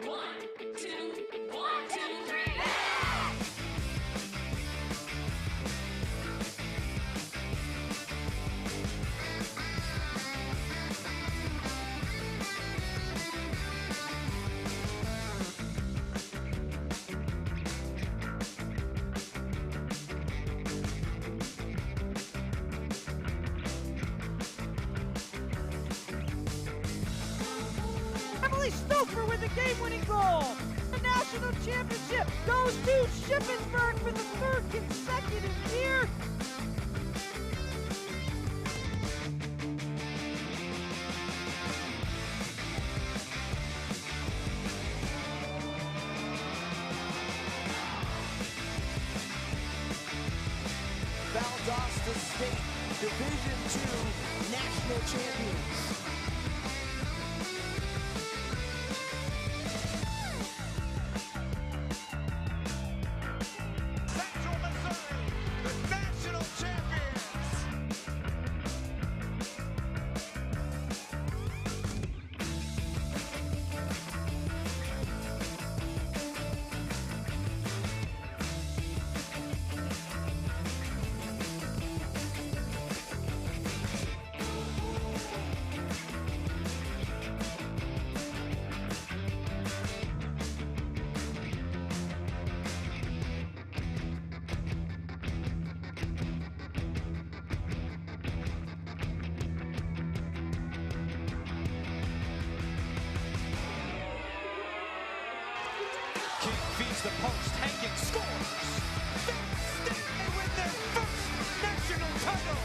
1, 2, 1, 2, 3. Stoker with the game-winning goal. The national championship goes to Shippensburg for the 3rd consecutive year. Valdosta State, Division II national champions. King feeds the post, Hankins scores! They win their first national title!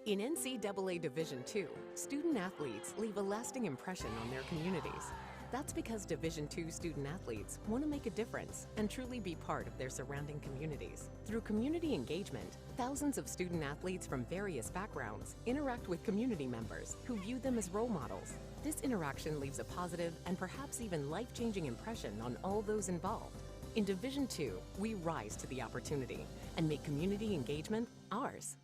In NCAA Division II, student athletes leave a lasting impression on their communities. That's because Division II student athletes want to make a difference and truly be part of their surrounding communities. Through community engagement, thousands of student athletes from various backgrounds interact with community members who view them as role models. This interaction leaves a positive and perhaps even life-changing impression on all those involved. In Division II, we rise to the opportunity and make community engagement ours.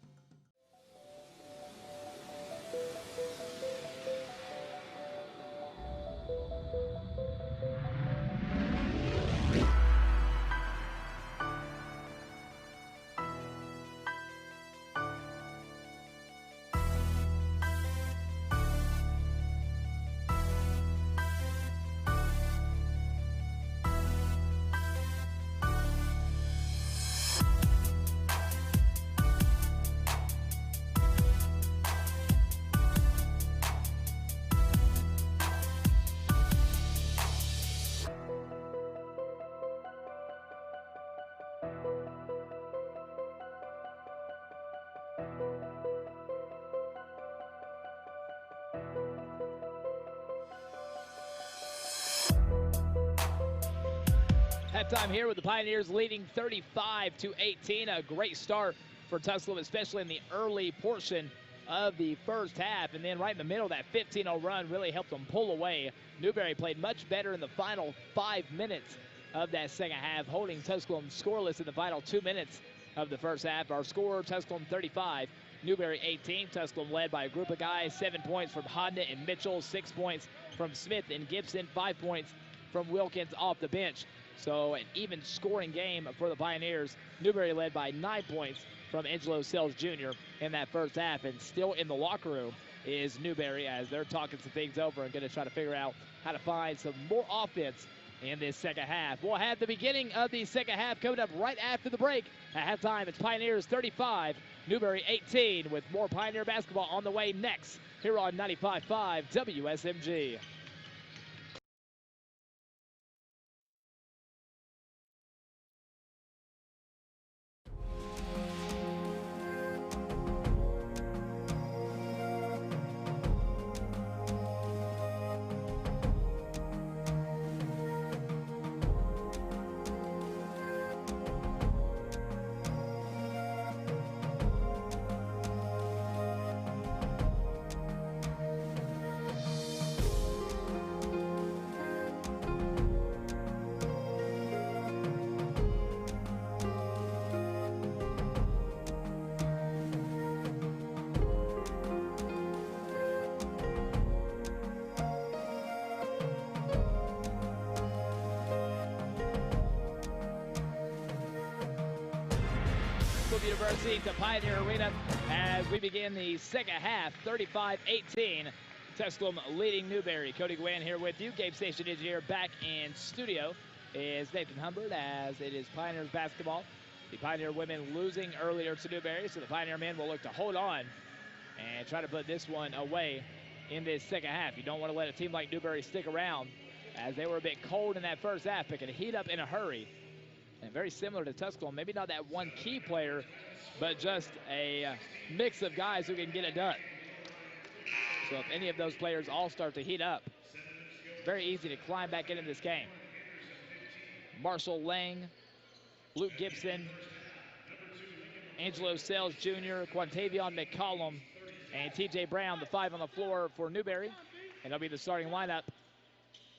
Halftime here with the Pioneers leading 35-18. A great start for Tusculum, especially in the early portion of the first half. And then right in the middle, that 15-0 run really helped them pull away. Newberry played much better in the final 5 minutes of that second half, holding Tusculum scoreless in the final 2 minutes of the first half. Our score, Tusculum 35, Newberry 18. Tusculum led by a group of guys, 7 points from Hodnett and Mitchell, 6 points from Smith and Gibson, 5 points from Wilkins off the bench. So an even scoring game for the Pioneers. Newberry led by 9 points from Angelo Sells Jr. in that first half. And still in the locker room is Newberry as they're talking some things over and going to try to figure out how to find some more offense in this second half. We'll have the beginning of the second half coming up right after the break. At halftime, it's Pioneers 35, Newberry 18, with more Pioneer basketball on the way next here on 95.5 WSMG. University to Pioneer Arena as we begin the second half, 35-18. Tusculum leading Newberry. Cody Gwen here with you. Game station engineer back in studio is Nathan Humbert as it is Pioneers basketball. The Pioneer women losing earlier to Newberry, so the Pioneer men will look to hold on and try to put this one away in this second half. You don't want to let a team like Newberry stick around as they were a bit cold in that first half, but can heat up in a hurry. And very similar to Tusculum, maybe not that one key player, but just a mix of guys who can get it done. So if any of those players all start to heat up, it's very easy to climb back into this game. Marshall Lang, Luke Gibson, Angelo Sells Jr., Quantavion McCollum, and TJ Brown, the 5 on the floor for Newberry. And that'll be the starting lineup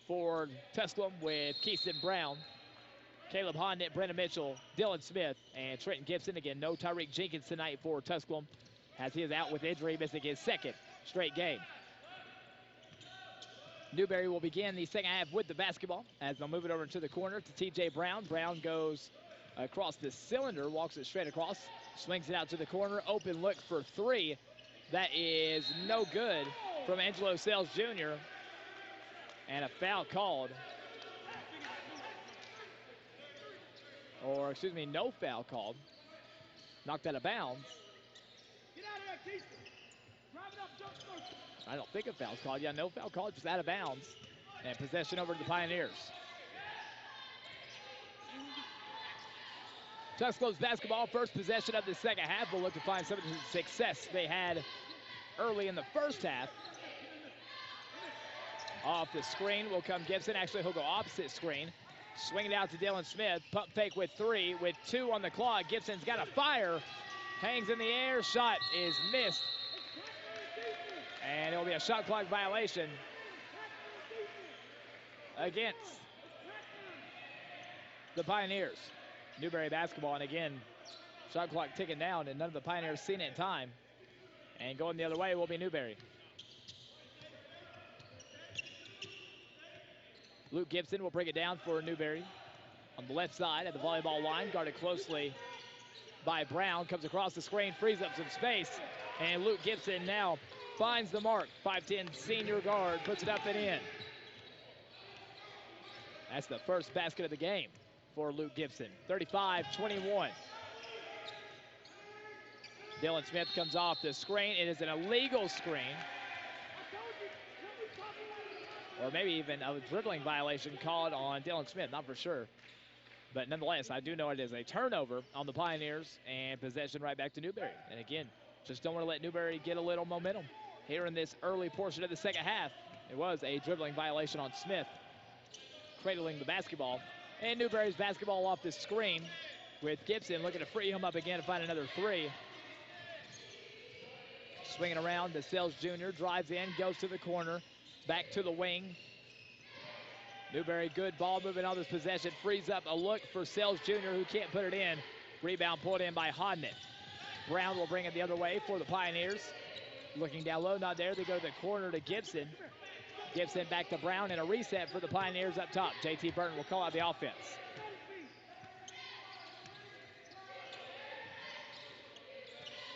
for Tusculum with Keaston Brown, Caleb Hodnett, Brennan Mitchell, Dylan Smith, and Trenton Gibson. Again, no Tyreek Jenkins tonight for Tusculum as he is out with injury, missing his second straight game. Newberry will begin the second half with the basketball as they'll move it over to the corner to TJ Brown. Brown goes across the cylinder, walks it straight across, swings it out to the corner. Open look for three. That is no good from Angelo Sells Jr. And a foul called. Or, excuse me, no foul called. Knocked out of bounds. I don't think a foul's called. Yeah, no foul called, just out of bounds. And possession over to the Pioneers. Tusculum's basketball, first possession of the second half. Will look to find some of the success they had early in the first half. Off the screen will come Gibson. Actually, he'll go opposite screen. Swing it out to Dylan Smith. Pump fake with 3, with 2 on the clock. Gibson's got a fire. Hangs in the air. Shot is missed. And it'll be a shot clock violation against the Pioneers. Newberry basketball, and again, shot clock ticking down, and none of the Pioneers seen it in time. And going the other way will be Newberry. Luke Gibson will bring it down for Newberry on the left side at the volleyball line, guarded closely by Brown. Comes across the screen, frees up some space, and Luke Gibson now finds the mark. 5'10" senior guard puts it up and in. That's the first basket of the game for Luke Gibson. 35-21. Dylan Smith comes off the screen. It is an illegal screen. Or maybe even a dribbling violation called on Dylan Smith, not for sure. But nonetheless, I do know it is a turnover on the Pioneers, and possession right back to Newberry. And again, just don't want to let Newberry get a little momentum here in this early portion of the second half. It was a dribbling violation on Smith, cradling the basketball. And Newberry's basketball off the screen with Gibson looking to free him up again to find another 3. Swinging around, DeSales Jr. drives in, goes to the corner, back to the wing. Newberry, good ball movement on this possession, frees up a look for Sells Jr., who can't put it in. Rebound pulled in by Hodnett. Brown will bring it the other way for the Pioneers. Looking down low, not there. They go to the corner to Gibson. Gibson back to Brown, and a reset for the Pioneers up top. JT Burton will call out the offense.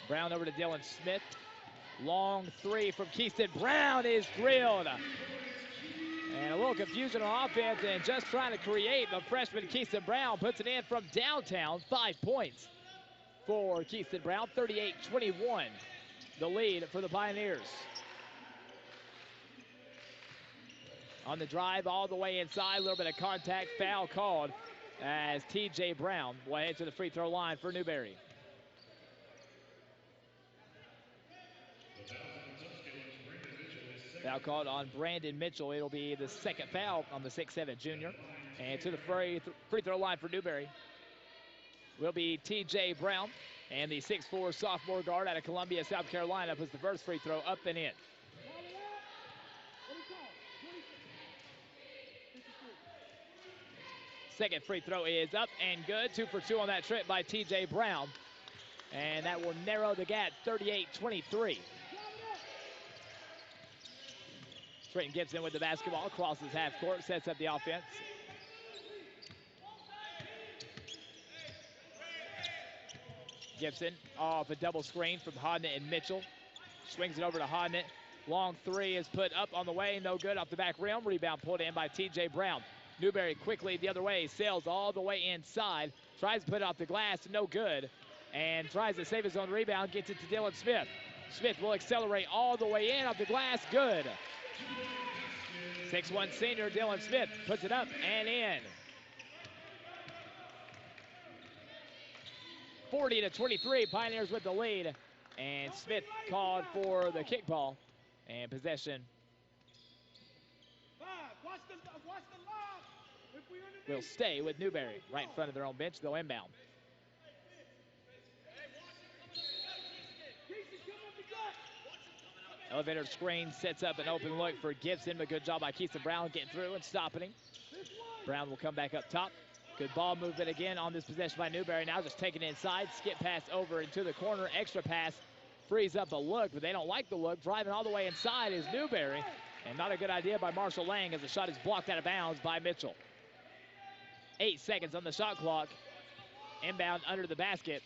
Brown over to Dylan Smith. Long 3 from Keyston. Brown is drilled. And a little confusion on offense, and just trying to create. The freshman Keyston Brown puts it in from downtown. 5 points for Keyston Brown. 38-21, the lead for the Pioneers. On the drive all the way inside, a little bit of contact, foul called as T.J. Brown will head to the free throw line for Newberry. Foul called on Brandon Mitchell. It'll be the second foul on the 6'7" junior. And to the free throw line for Newberry will be T.J. Brown. And the 6'4" sophomore guard out of Columbia, South Carolina, puts the first free throw up and in. Second free throw is up and good. 2 for 2 on that trip by T.J. Brown. And that will narrow the gap, 38-23. Trayton Gibson with the basketball, crosses half court, sets up the offense. Gibson off a double screen from Hodnett and Mitchell. Swings it over to Hodnett. Long 3 is put up on the way, no good off the back rim. Rebound pulled in by T.J. Brown. Newberry quickly the other way, sails all the way inside. Tries to put it off the glass, no good. And tries to save his own rebound, gets it to Dylan Smith. Smith will accelerate all the way in off the glass, good. 6'1" senior Dylan Smith puts it up and in. 40-23, Pioneers with the lead. And Smith called for the kickball. And possession will stay with Newberry right in front of their own bench. They'll inbound. Elevator screen sets up an open look for Gibson, but good job by Keyston Brown getting through and stopping him. Brown will come back up top. Good ball movement again on this possession by Newberry. Now just taking it inside, skip pass over into the corner, extra pass, frees up a look, but they don't like the look. Driving all the way inside is Newberry, and not a good idea by Marshall Lang as the shot is blocked out of bounds by Mitchell. 8 seconds on the shot clock. Inbound under the basket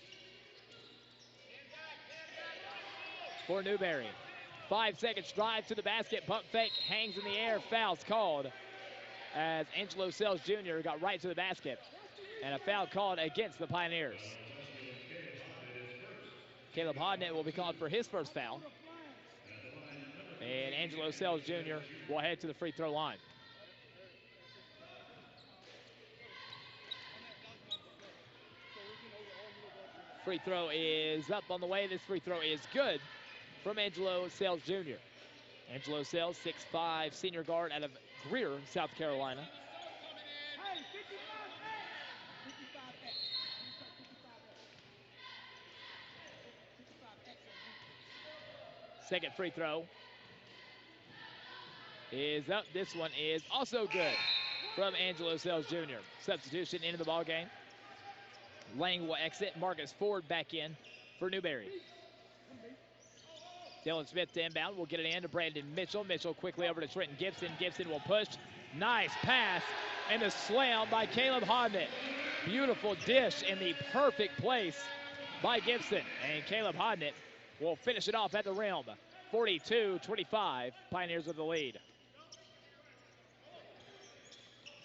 for Newberry. 5 seconds drive to the basket, pump fake, hangs in the air, fouls called as Angelo Sells Jr. got right to the basket. And a foul called against the Pioneers. Caleb Hodnett will be called for his first foul. And Angelo Sells Jr. will head to the free throw line. Free throw is up on the way. This free throw is good from Angelo Sales Jr. Angelo Sales, 6'5", senior guard out of Greer, South Carolina. Second free throw is up. This one is also good from Angelo Sales Jr. Substitution into the ball game. Lang will exit. Marcus Ford back in for Newberry. Dylan Smith to inbound. We'll get it in to Brandon Mitchell. Mitchell quickly over to Trenton Gibson. Gibson will push. Nice pass and a slam by Caleb Hodnett. Beautiful dish in the perfect place by Gibson. And Caleb Hodnett will finish it off at the rim. 42-25, Pioneers with the lead.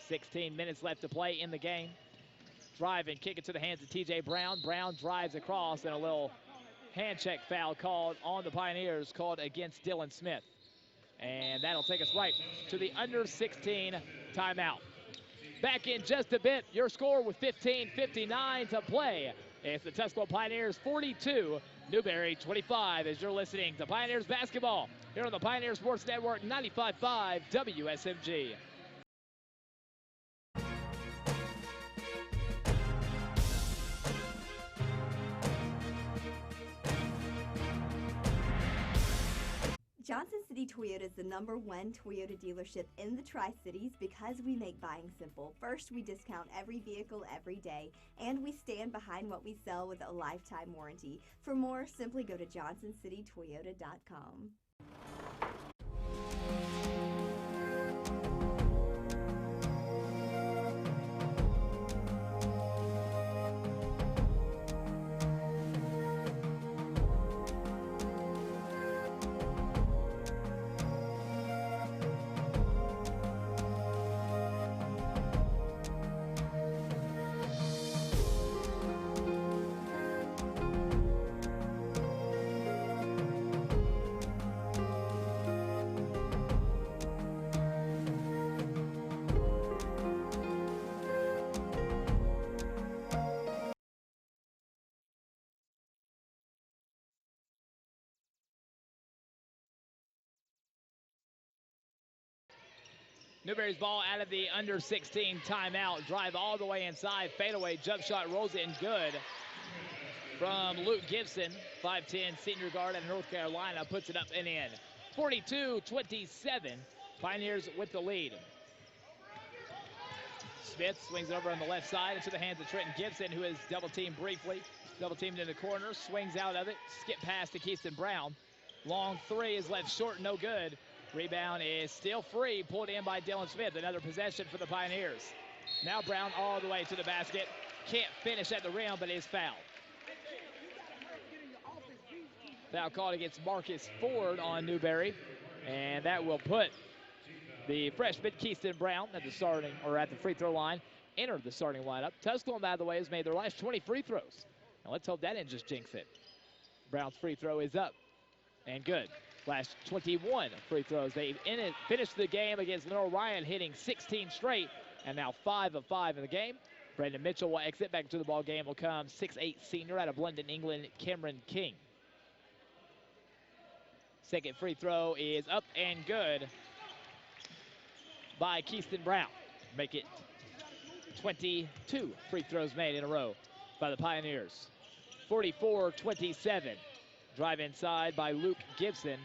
16 minutes left to play in the game. Drive and kick it to the hands of T.J. Brown. Brown drives across, and a little hand check foul called on the Pioneers, called against Dylan Smith. And that'll take us right to the under 16 timeout. Back in just a bit, your score with 15:59 to play. It's the Tusculum Pioneers 42, Newberry 25, as you're listening to Pioneers basketball here on the Pioneer Sports Network 95.5 WSMG. Johnson City Toyota is the #1 Toyota dealership in the Tri-Cities because we make buying simple. First, we discount every vehicle every day, and we stand behind what we sell with a lifetime warranty. For more, simply go to johnsoncitytoyota.com. Newberry's ball out of the under 16 timeout. Drive all the way inside. Fadeaway jump shot rolls in good from Luke Gibson. 5'10" senior guard out of North Carolina puts it up and in. 42-27. Pioneers with the lead. Smith swings it over on the left side into the hands of Trenton Gibson, who is double teamed briefly. Double teamed in the corner. Swings out of it. Skip pass to Keyston Brown. Long three is left short. No good. Rebound is still free, pulled in by Dylan Smith. Another possession for the Pioneers. Now Brown all the way to the basket. Can't finish at the rim, but is fouled. Foul called against Marcus Ford on Newberry, and that will put the freshman Keyston Brown at the starting, or at the free throw line, enter the starting lineup. Tusculum, by the way, has made their last 20 free throws. Now let's hope that didn't just jinx it. Brown's free throw is up and good. Last 21 free throws. They finished the game against Lenore Ryan, hitting 16 straight, and now 5 of 5 in the game. Brandon Mitchell will exit. Back to the ball game will come 6'8" senior out of London, England, Cameron King. Second free throw is up and good by Keyston Brown. Make it 22 free throws made in a row by the Pioneers. 44-27. Drive inside by Luke Gibson.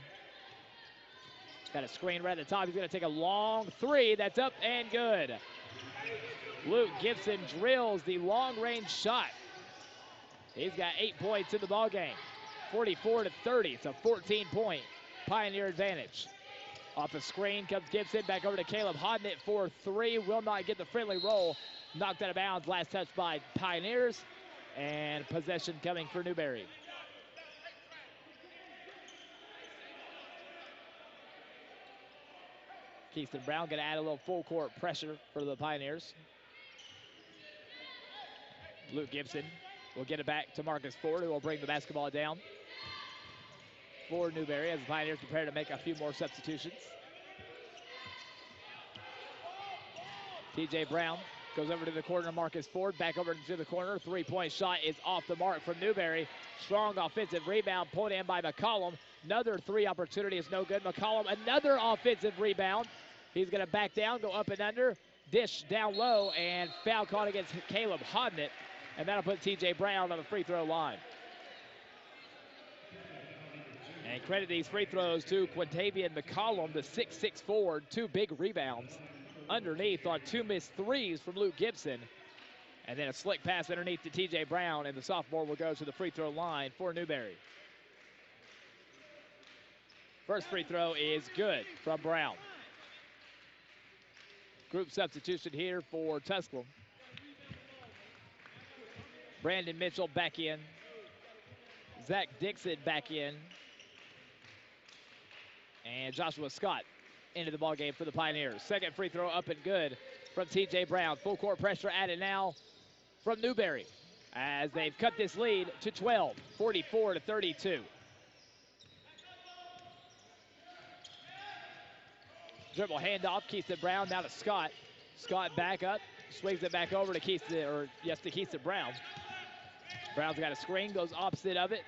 Got a screen right at the top. He's going to take a long three. That's up and good. Luke Gibson drills the long-range shot. He's got 8 points in the ballgame. 44-30. It's a 14-point Pioneer advantage. Off the screen comes Gibson. Back over to Caleb Hodnett for 3. Will not get the friendly roll. Knocked out of bounds. Last touch by Pioneers. And possession coming for Newberry. Keyston Brown going to add a little full court pressure for the Pioneers. Luke Gibson will get it back to Marcus Ford, who will bring the basketball down for Newberry as the Pioneers prepare to make a few more substitutions. T.J. Brown Goes over to the corner, Marcus Ford, back over to the corner. Three-point shot is off the mark from Newberry. Strong offensive rebound pulled in by McCollum. Another three opportunity is no good. McCollum, another offensive rebound. He's going to back down, go up and under, dish down low, and foul caught against Caleb Hodnett. And that'll put T.J. Brown on the free throw line. And credit these free throws to Quintavian McCollum, the 6'6" forward, 2 big rebounds underneath on 2 missed threes from Luke Gibson. And then a slick pass underneath to T.J. Brown, and the sophomore will go to the free throw line for Newberry. First free throw is good from Brown. Group substitution here for Tusculum. Brandon Mitchell back in. Zach Dixon back in. And Joshua Scott into the ballgame for the Pioneers. Second free throw up and good from T.J. Brown. Full court pressure added now from Newberry as they've cut this lead to 12, 44-32. Dribble handoff, Keiston Brown now to Scott. Scott back up, swings it back over to Keiston Brown. Brown's got a screen, goes opposite of it.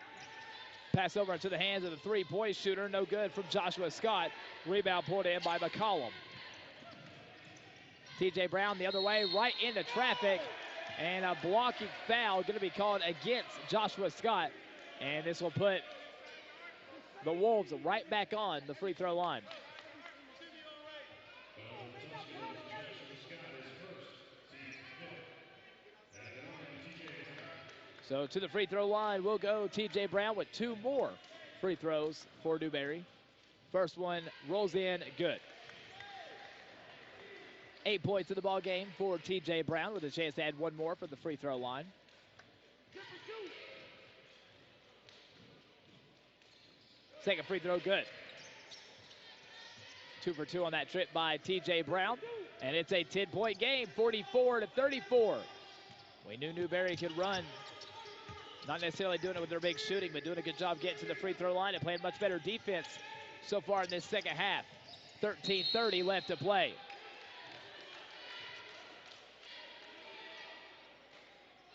Pass over into the hands of the three-point shooter. No good from Joshua Scott. Rebound pulled in by McCollum. T.J. Brown the other way, right into traffic. And a blocking foul going to be called against Joshua Scott. And this will put the Wolves right back on the free throw line. So to the free throw line will go T.J. Brown with 2 more free throws for Newberry. First one rolls in good. 8 points in the ball game for T.J. Brown with a chance to add 1 more for the free throw line. Second free throw good. 2 for 2 on that trip by T.J. Brown. And it's a 10-point game, 44-34. We knew Newberry could run. Not necessarily doing it with their big shooting, but doing a good job getting to the free throw line and playing much better defense so far in this second half. 13:30 left to play.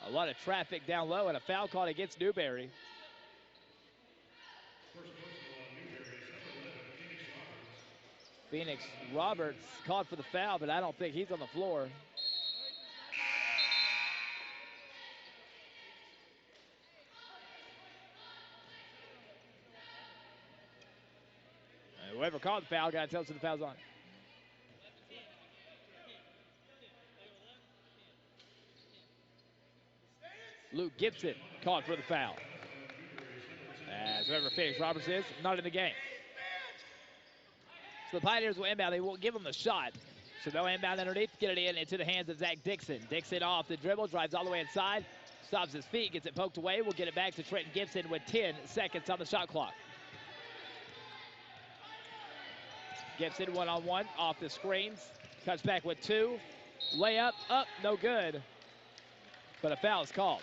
A lot of traffic down low and a foul called against Newberry. Phoenix Roberts called for the foul, but I don't think he's on the floor. Whoever called the foul, got to tell us if the foul's on. Luke Gibson called for the foul. As whoever Phoenix Roberts is, not in the game. So the Pioneers will inbound. They won't give them the shot. So they'll inbound underneath, get it in into the hands of Zach Dixon. Dixon off the dribble, drives all the way inside, stops his feet, gets it poked away. We'll get it back to Trenton Gibson with 10 seconds on the shot clock. Gibson one-on-one off the screens, cuts back with 2. Layup, up, no good. But a foul is called.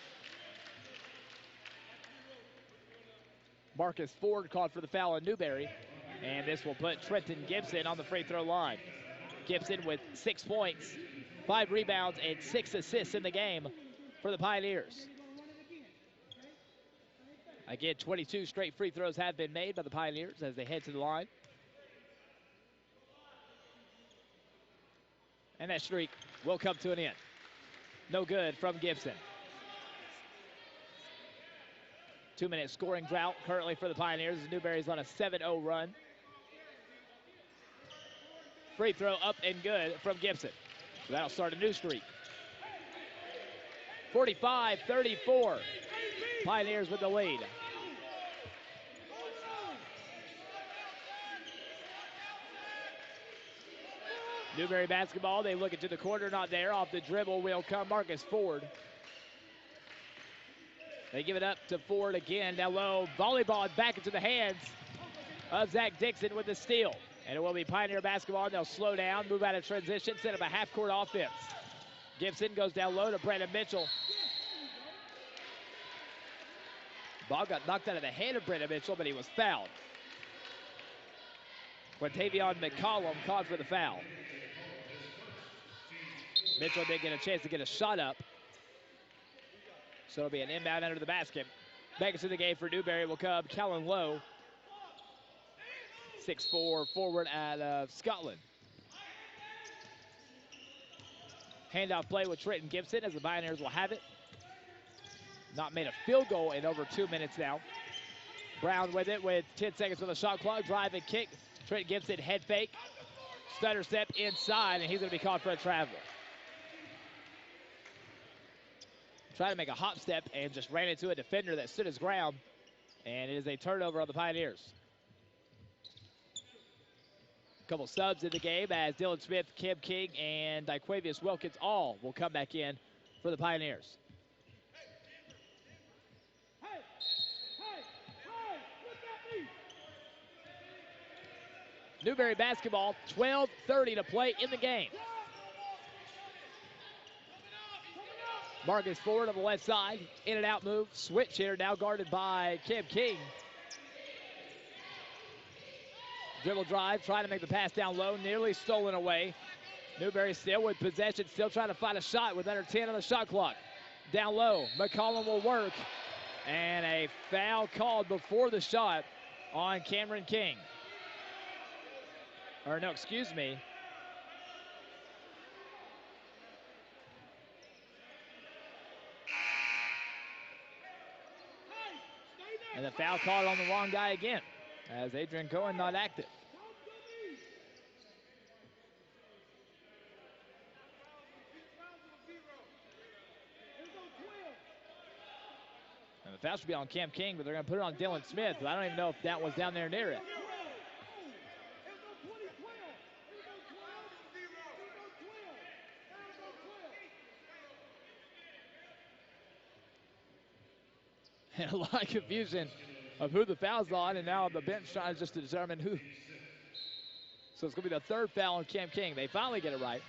Marcus Ford called for the foul on Newberry. And this will put Trenton Gibson on the free throw line. Gibson with 6 points, 5 rebounds, and 6 assists in the game for the Pioneers. Again, 22 straight free throws have been made by the Pioneers as they head to the line. And that streak will come to an end. No good from Gibson. 2-minute scoring drought currently for the Pioneers as Newberry's on a 7-0 run. Free throw up and good from Gibson. So that'll start a new streak. 45-34. Pioneers with the lead. Newberry basketball, they look into the corner, not there. Off the dribble will come Marcus Ford. They give it up to Ford again, down low. Volleyball back into the hands of Zach Dixon with the steal. And it will be Pioneer basketball, and they'll slow down, move out of transition, set up a half-court offense. Gibson goes down low to Brandon Mitchell. Ball got knocked out of the hand of Brandon Mitchell, but he was fouled. Quintavian McCollum called for the foul. Mitchell didn't get a chance to get a shot up. So it'll be an inbound under the basket. Back into the game for Newberry will come Kellen Lowe. 6'4" forward out of Scotland. Handoff play with Trenton Gibson as the Pioneers will have it. Not made a field goal in over 2 minutes now. Brown with it with 10 seconds on the shot clock. Drive and kick. Trenton Gibson head fake. Stutter step inside, and he's going to be called for a travel. Tried to make a hop step and just ran into a defender that stood his ground. And it is a turnover on the Pioneers. A couple subs in the game as Dylan Smith, Kim King, and Dyquavius Wilkins all will come back in for the Pioneers. Newberry basketball, 12:30 to play in the game. Marcus forward on the left side, in and out move, switch here, now guarded by Kim King. Dribble drive, trying to make the pass down low, nearly stolen away. Newberry still with possession, still trying to find a shot with under 10 on the shot clock. Down low, McCollum will work, and a foul called before the shot on Cameron King. Or no, excuse me. And the foul called on the wrong guy again, as Adrian Cohen not active. And the foul should be on Cam King, but they're going to put it on Dylan Smith. But I don't even know if that was down there near it. And a lot of confusion of who the foul's on, and now the bench trying just to determine who. So it's going to be the third foul on Cam King. They finally get it right.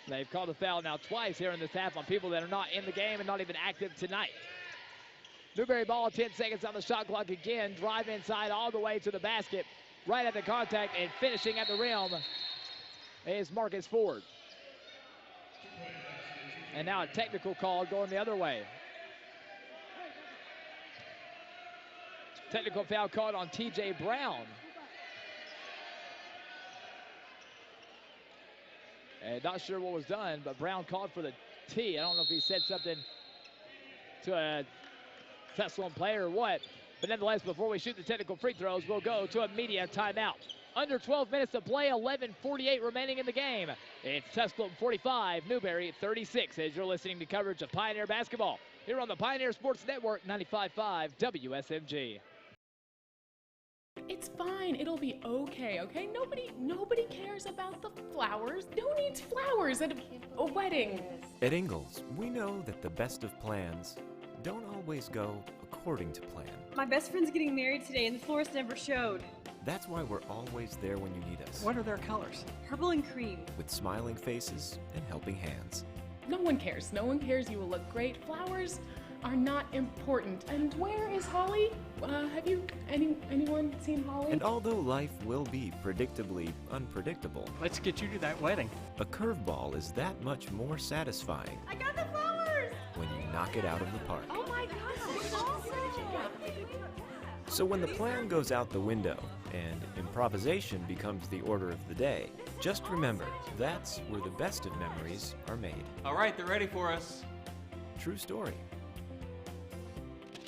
They've called the foul now twice here in this half on people that are not in the game and not even active tonight. Newberry ball, 10 seconds on the shot clock again. Drive inside all the way to the basket. Right at the contact and finishing at the rim is Marcus Ford. And now a technical call going the other way. Technical foul called on TJ Brown. And not sure what was done, but Brown called for the T. I don't know if he said something to a Tusculum player or what. But nonetheless, before we shoot the technical free throws, we'll go to a media timeout. Under 12 minutes to play, 11:48 remaining in the game. It's Tusculum 45, Newberry 36, as you're listening to coverage of Pioneer basketball here on the Pioneer Sports Network, 95.5 WSMG. It's fine. It'll be okay, okay? Nobody cares about the flowers. Who needs flowers at a wedding? At Ingalls, we know that the best of plans don't always go according to plan. My best friend's getting married today and the florist never showed. That's why we're always there when you need us. What are their colors? Purple and cream. With smiling faces and helping hands. No one cares. No one cares. You will look great. Flowers are not important. And where is Holly? Have you anyone seen Holly? And although life will be predictably unpredictable, let's get you to that wedding. A curveball is that much more satisfying. I got the flowers! When you knock it out of the park. Oh my gosh, it's awesome! So when the plan goes out the window and improvisation becomes the order of the day, just remember, that's where the best of memories are made. All right, they're ready for us. True story.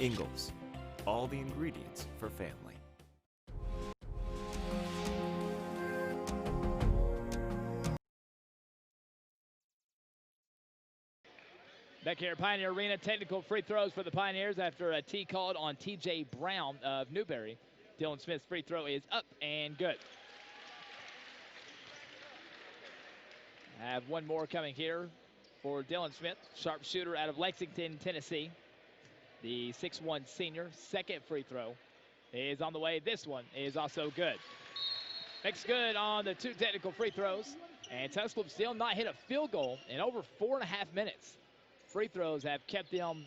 Ingalls, all the ingredients for family. Back here at Pioneer Arena, technical free throws for the Pioneers after a T called on TJ Brown of Newberry. Dylan Smith's free throw is up and good. I have one more coming here for Dylan Smith, sharpshooter out of Lexington, Tennessee. The 6'1" senior, second free throw is on the way. This one is also good. Makes good on the two technical free throws. And Tusculum still not hit a field goal in over 4.5 minutes. Free throws have kept them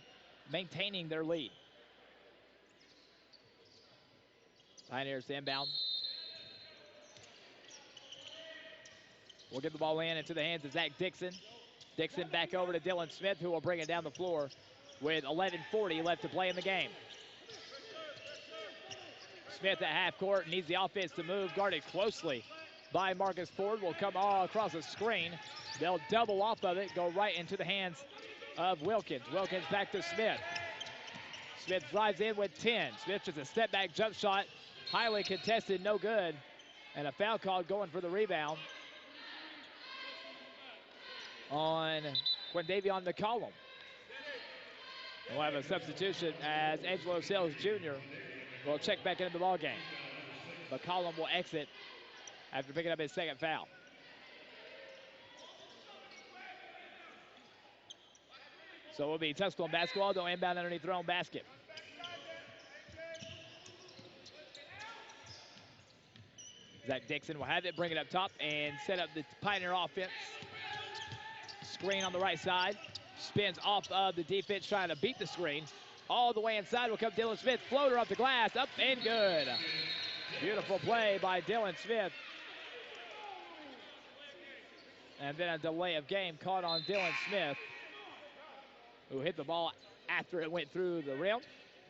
maintaining their lead. Pioneers inbound. will get the ball in into the hands of Zach Dixon. Dixon back over to Dylan Smith, who will bring it down the floor with 11:40 left to play in the game. Smith at half court needs the offense to move, guarded closely by Marcus Ford. Will come all across the screen. They'll double off of it, go right into the hands of Wilkins. Wilkins back to Smith. Smith drives in with 10. Smith just a step back jump shot, highly contested, no good. And a foul call going for the rebound on Quindavion McCollum. We'll have a substitution as Angelo Sales Jr. will check back into the ball game. McCollum will exit after picking up his second foul. So it will be Tusculum basketball. They'll inbound underneath their own basket. Zach Dixon will have it, bring it up top, and set up the Pioneer offense. Screen on the right side. Spins off of the defense, trying to beat the screen. All the way inside will come Dylan Smith. Floater off the glass, up and good. Beautiful play by Dylan Smith. And then a delay of game caught on Dylan Smith, who hit the ball after it went through the rim.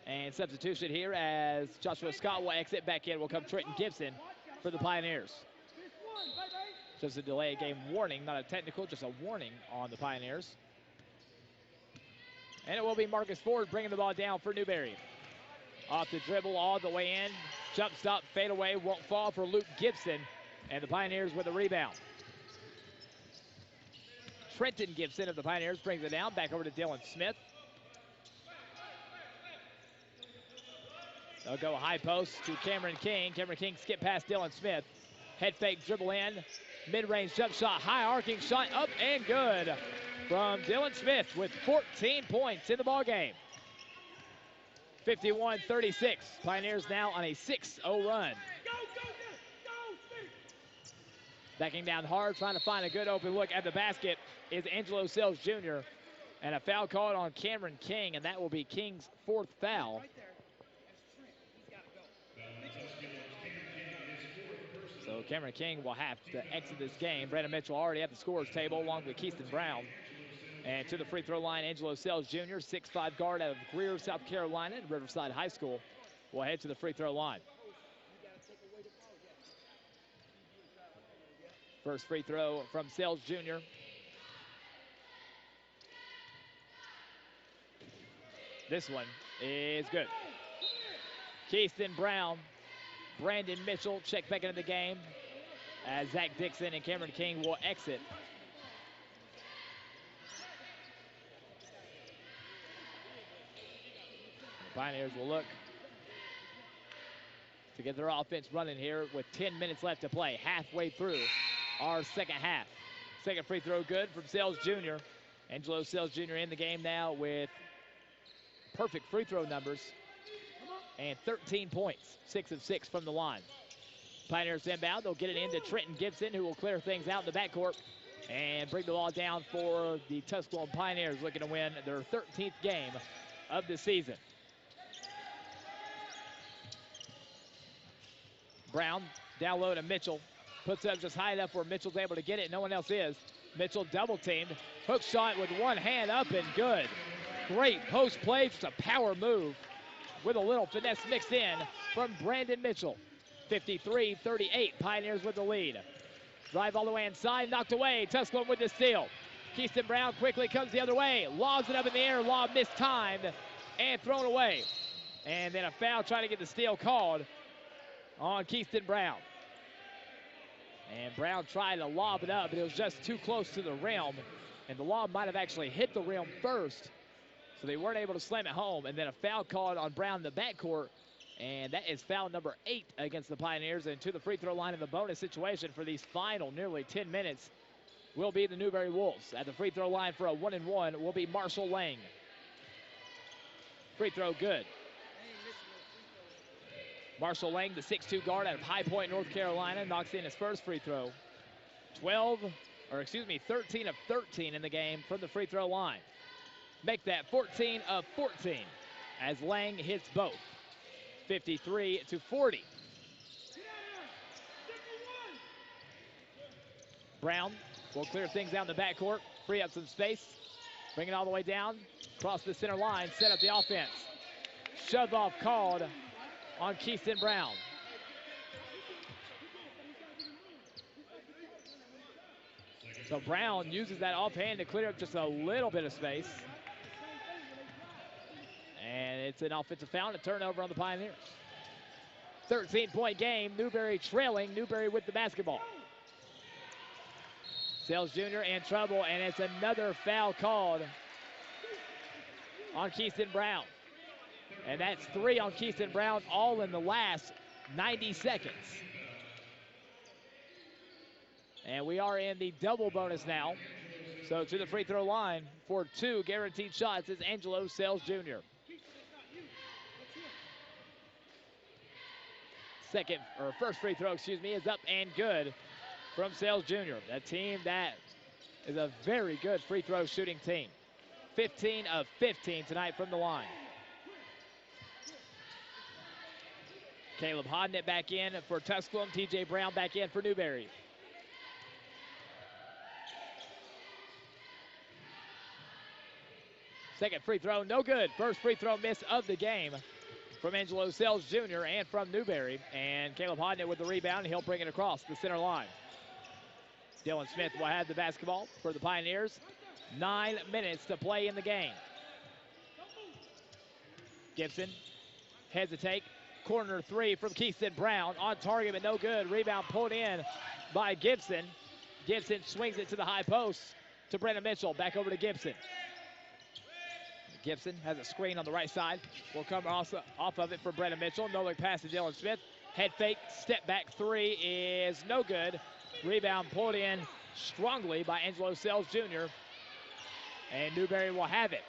And substitution here as Joshua Scott will exit. Back in will come Trenton Gibson for the Pioneers. Just a delay of game warning, not a technical, just a warning on the Pioneers. And it will be Marcus Ford bringing the ball down for Newberry. Off the dribble all the way in. Jump stop, fade away, won't fall for Luke Gibson. And the Pioneers with a rebound. Trenton Gibson of the Pioneers brings it down, back over to Dylan Smith. They'll go high post to Cameron King. Cameron King skip past Dylan Smith. Head fake, dribble in. Mid-range jump shot, high arcing shot, up and good from Dylan Smith with 14 points in the ballgame. 51-36. Pioneers now on a 6-0 run. Backing down hard, trying to find a good open look at the basket is Angelo Sales Jr. And a foul called on Cameron King, and that will be King's fourth foul. So Cameron King will have to exit this game. Brandon Mitchell already at the scorer's table along with Keyston Brown. And to the free throw line, Angelo Sales Jr., 6'5" guard out of Greer, South Carolina, and Riverside High School, will head to the free throw line. First free throw from Sales Jr. This one is good. Keyston Brown, Brandon Mitchell check back into the game as Zach Dixon and Cameron King will exit. The Pioneers will look to get their offense running here with 10 minutes left to play, halfway through our second half. Second free throw good from Sales Jr. Angelo Sales Jr. in the game now with perfect free throw numbers and 13 points, 6 of 6 from the line. Pioneers inbound, they'll get it into Trenton Gibson, who will clear things out in the backcourt and bring the ball down for the Tusculum Pioneers, looking to win their 13th game of the season. Brown down low to Mitchell, puts it up just high enough where Mitchell's able to get it, no one else is. Mitchell double teamed, hook shot with one hand up and good. Great post play, just a power move with a little finesse mixed in from Brandon Mitchell. 53-38, Pioneers with the lead. Drive all the way inside, knocked away, Tusculum with the steal. Keyston Brown quickly comes the other way, lobs it up in the air, lob mistimed and thrown away. And then a foul trying to get the steal called on Keyston Brown. And Brown tried to lob it up, but it was just too close to the rim. And the lob might have actually hit the rim first, so they weren't able to slam it home. And then a foul called on Brown in the backcourt, and that is foul number 8 against the Pioneers. And to the free throw line in the bonus situation for these final nearly 10 minutes will be the Newberry Wolves. At the free throw line for a 1-and-1 will be Marshall Lang. Free throw good. Marshall Lang, the 6'2" guard out of High Point, North Carolina, knocks in his first free throw. 13 of 13 in the game from the free throw line. Make that 14 of 14 as Lang hits both. 53-40. Brown will clear things out in the backcourt, free up some space, bring it all the way down, cross the center line, set up the offense. Shove off called on Keyston Brown. So Brown uses that offhand to clear up just a little bit of space. And it's an offensive foul and a turnover on the Pioneers. 13-point game, Newberry trailing, Newberry with the basketball. Sales Jr. in trouble, and it's another foul called on Keyston Brown. And that's 3 on Keyston Brown, all in the last 90 seconds. And we are in the double bonus now. So to the free throw line for 2 guaranteed shots is Angelo Sales Jr. First free throw, is up and good from Sales Jr. A team that is a very good free throw shooting team. 15 of 15 tonight from the line. Caleb Hodnett back in for Tusculum. TJ Brown back in for Newberry. Second free throw, no good. First free throw miss of the game from Angelo Sales Jr. and from Newberry. And Caleb Hodnett with the rebound, and he'll bring it across the center line. Dylan Smith will have the basketball for the Pioneers. 9 minutes to play in the game. Gibson, hesitate. Corner 3 from Keyston Brown. On target, but no good. Rebound pulled in by Gibson. Gibson swings it to the high post to Brennan Mitchell. Back over to Gibson. Gibson has a screen on the right side. Will come off of it for Brennan Mitchell. No look pass to Dylan Smith. Head fake, step back 3 is no good. Rebound pulled in strongly by Angelo Sales Jr. And Newberry will have it.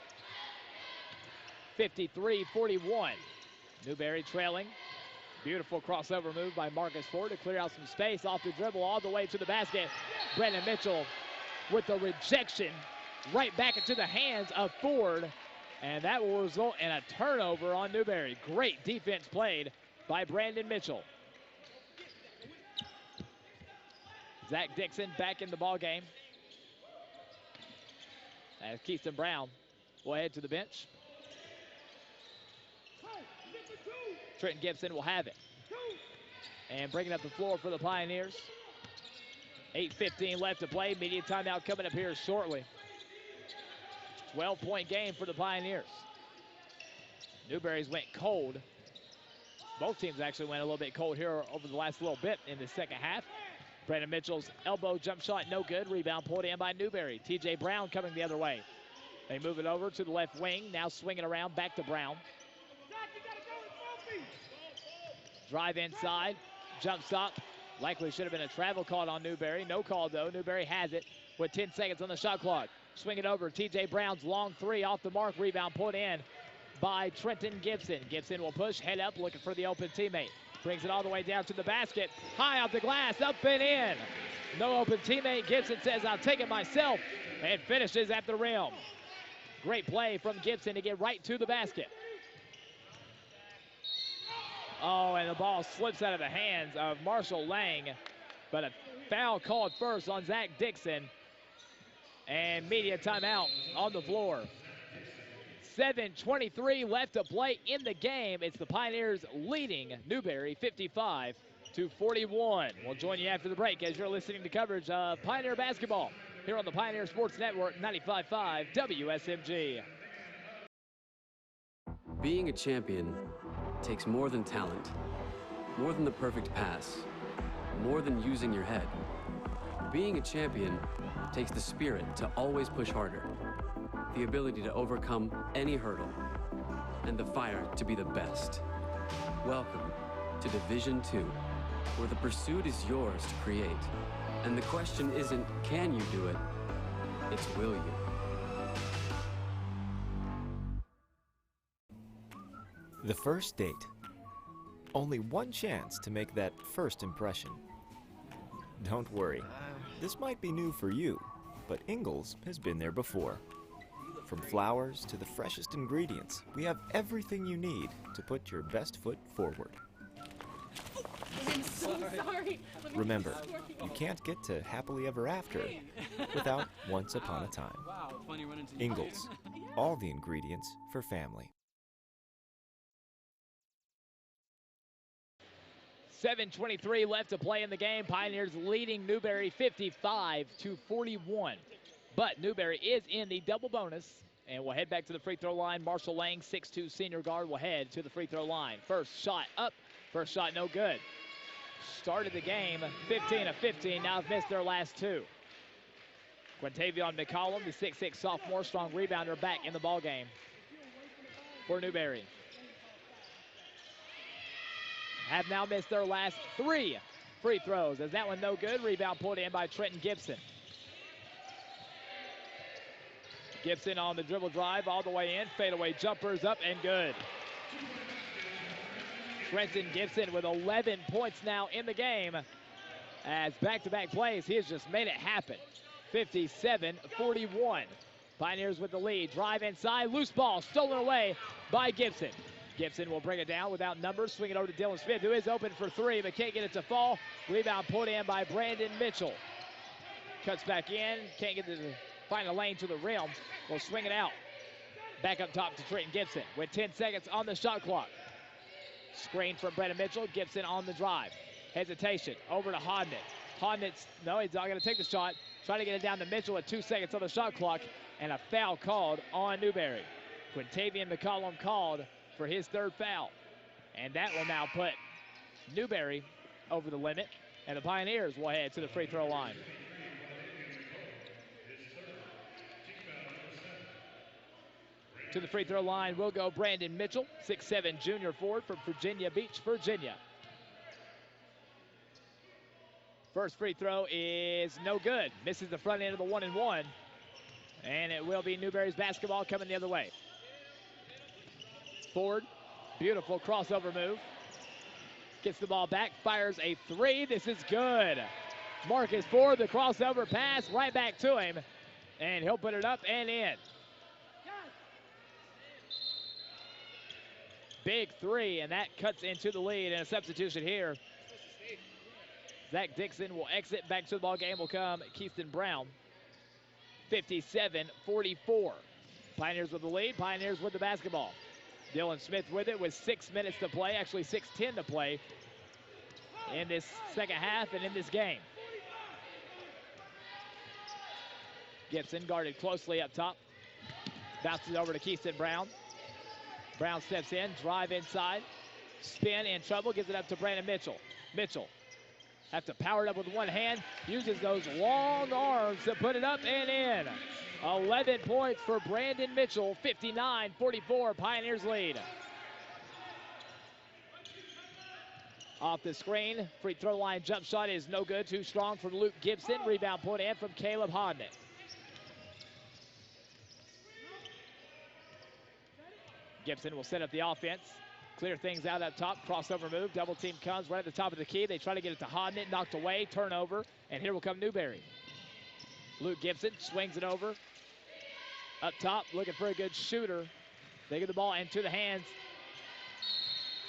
53-41. Newberry trailing. Beautiful crossover move by Marcus Ford to clear out some space off the dribble all the way to the basket. Brennan Mitchell with the rejection right back into the hands of Ford. And that will result in a turnover on Newberry. Great defense played by Brandon Mitchell. Zach Dixon back in the ball game. As Keyston Brown will head to the bench. Trenton Gibson will have it. And bringing up the floor for the Pioneers. 8:15 left to play. Media timeout coming up here shortly. 12-point game for the Pioneers. Newberry's went cold. Both teams actually went a little bit cold here over the last little bit in the second half. Brandon Mitchell's elbow jump shot, no good. Rebound pulled in by Newberry. TJ Brown coming the other way. They move it over to the left wing. Now swinging around back to Brown. Drive inside, jump stop. Likely should have been a travel call on Newberry. No call though. Newberry has it with 10 seconds on the shot clock. Swing it over. TJ Brown's long 3 off the mark. Rebound put in by Trenton Gibson. Gibson will push, head up, looking for the open teammate. Brings it all the way down to the basket. High off the glass, up and in. No open teammate. Gibson says, I'll take it myself, and finishes at the rim. Great play from Gibson to get right to the basket. Oh, and the ball slips out of the hands of Marshall Lang, but a foul called first on Zach Dixon. And media timeout on the floor. 7:23 left to play in the game. It's the Pioneers leading Newberry 55-41. We'll join you after the break as you're listening to coverage of Pioneer basketball here on the Pioneer Sports Network 95.5 WSMG. Being a champion takes more than talent, more than the perfect pass, more than using your head. Being a champion takes the spirit to always push harder, the ability to overcome any hurdle, and the fire to be the best. Welcome to Division II, where the pursuit is yours to create. And the question isn't, can you do it? It's, will you? The first date. Only one chance to make that first impression. Don't worry, this might be new for you, but Ingles has been there before. From flowers to the freshest ingredients, we have everything you need to put your best foot forward. I'm sorry. Sorry. Remember, you can't get to happily ever after without once upon a time. Wow, it's funny running into you. Ingalls, all the ingredients for family. 7:23 left to play in the game. Pioneers leading Newberry 55-41. But Newberry is in the double bonus and will head back to the free throw line. Marshall Lang, 6'2" senior guard, will head to the free throw line. First shot up, first shot no good. Started the game 15 of 15, now have missed their last two. Quintavion McCollum, the 6'6" sophomore, strong rebounder, back in the ball game for Newberry. Have now missed their last three free throws. As that one no good, rebound pulled in by Trenton Gibson. Gibson on the dribble drive all the way in, fadeaway jumpers up and good. Trenton Gibson with 11 points now in the game. As back-to-back plays, he has just made it happen. 57-41. Pioneers with the lead, drive inside, loose ball stolen away by Gibson. Gibson will bring it down without numbers, swing it over to Dylan Smith, who is open for three, but can't get it to fall. Rebound put in by Brandon Mitchell. Cuts back in, can't get to find a lane to the rim. Will swing it out. Back up top to Trenton Gibson with 10 seconds on the shot clock. Screen from Brandon Mitchell, Gibson on the drive. Hesitation, over to Hodnett. Hodnett's, no, he's not gonna take the shot. Trying to get it down to Mitchell with 2 seconds on the shot clock, and a foul called on Newberry. Quintavion McCollum called for his third foul. And that will now put Newberry over the limit, and the Pioneers will head to the free throw line. To the free throw line will go Brandon Mitchell, 6'7" junior forward from Virginia Beach, Virginia. First free throw is no good. Misses the front end of the 1-and-1. And it will be Newberry's basketball coming the other way. Ford, beautiful crossover move. Gets the ball back, fires a three. This is good. Marcus Ford, the crossover pass right back to him. And he'll put it up and in. Big three, and that cuts into the lead. And a substitution here. Zach Dixon will exit. Back to the ball game will come Keyston Brown. 57-44. Pioneers with the lead, Pioneers with the basketball. Dylan Smith with it with 6 minutes to play, actually 6:10 to play in this second half and in this game. Gibson guarded closely up top. Bounces over to Keyston Brown. Brown steps in, drive inside, spin in trouble, gives it up to Brandon Mitchell. Mitchell have to power it up with one hand, uses those long arms to put it up and in. 11 points for Brandon Mitchell, 59-44, Pioneers lead. Off the screen, free throw line jump shot is no good, too strong from Luke Gibson. Rebound put in from Caleb Hodnett. Gibson will set up the offense, clear things out up top, crossover move, double team comes right at the top of the key. They try to get it to Hodnett, knocked away, turnover, and here will come Newberry. Luke Gibson swings it over. Up top, looking for a good shooter. They get the ball into the hands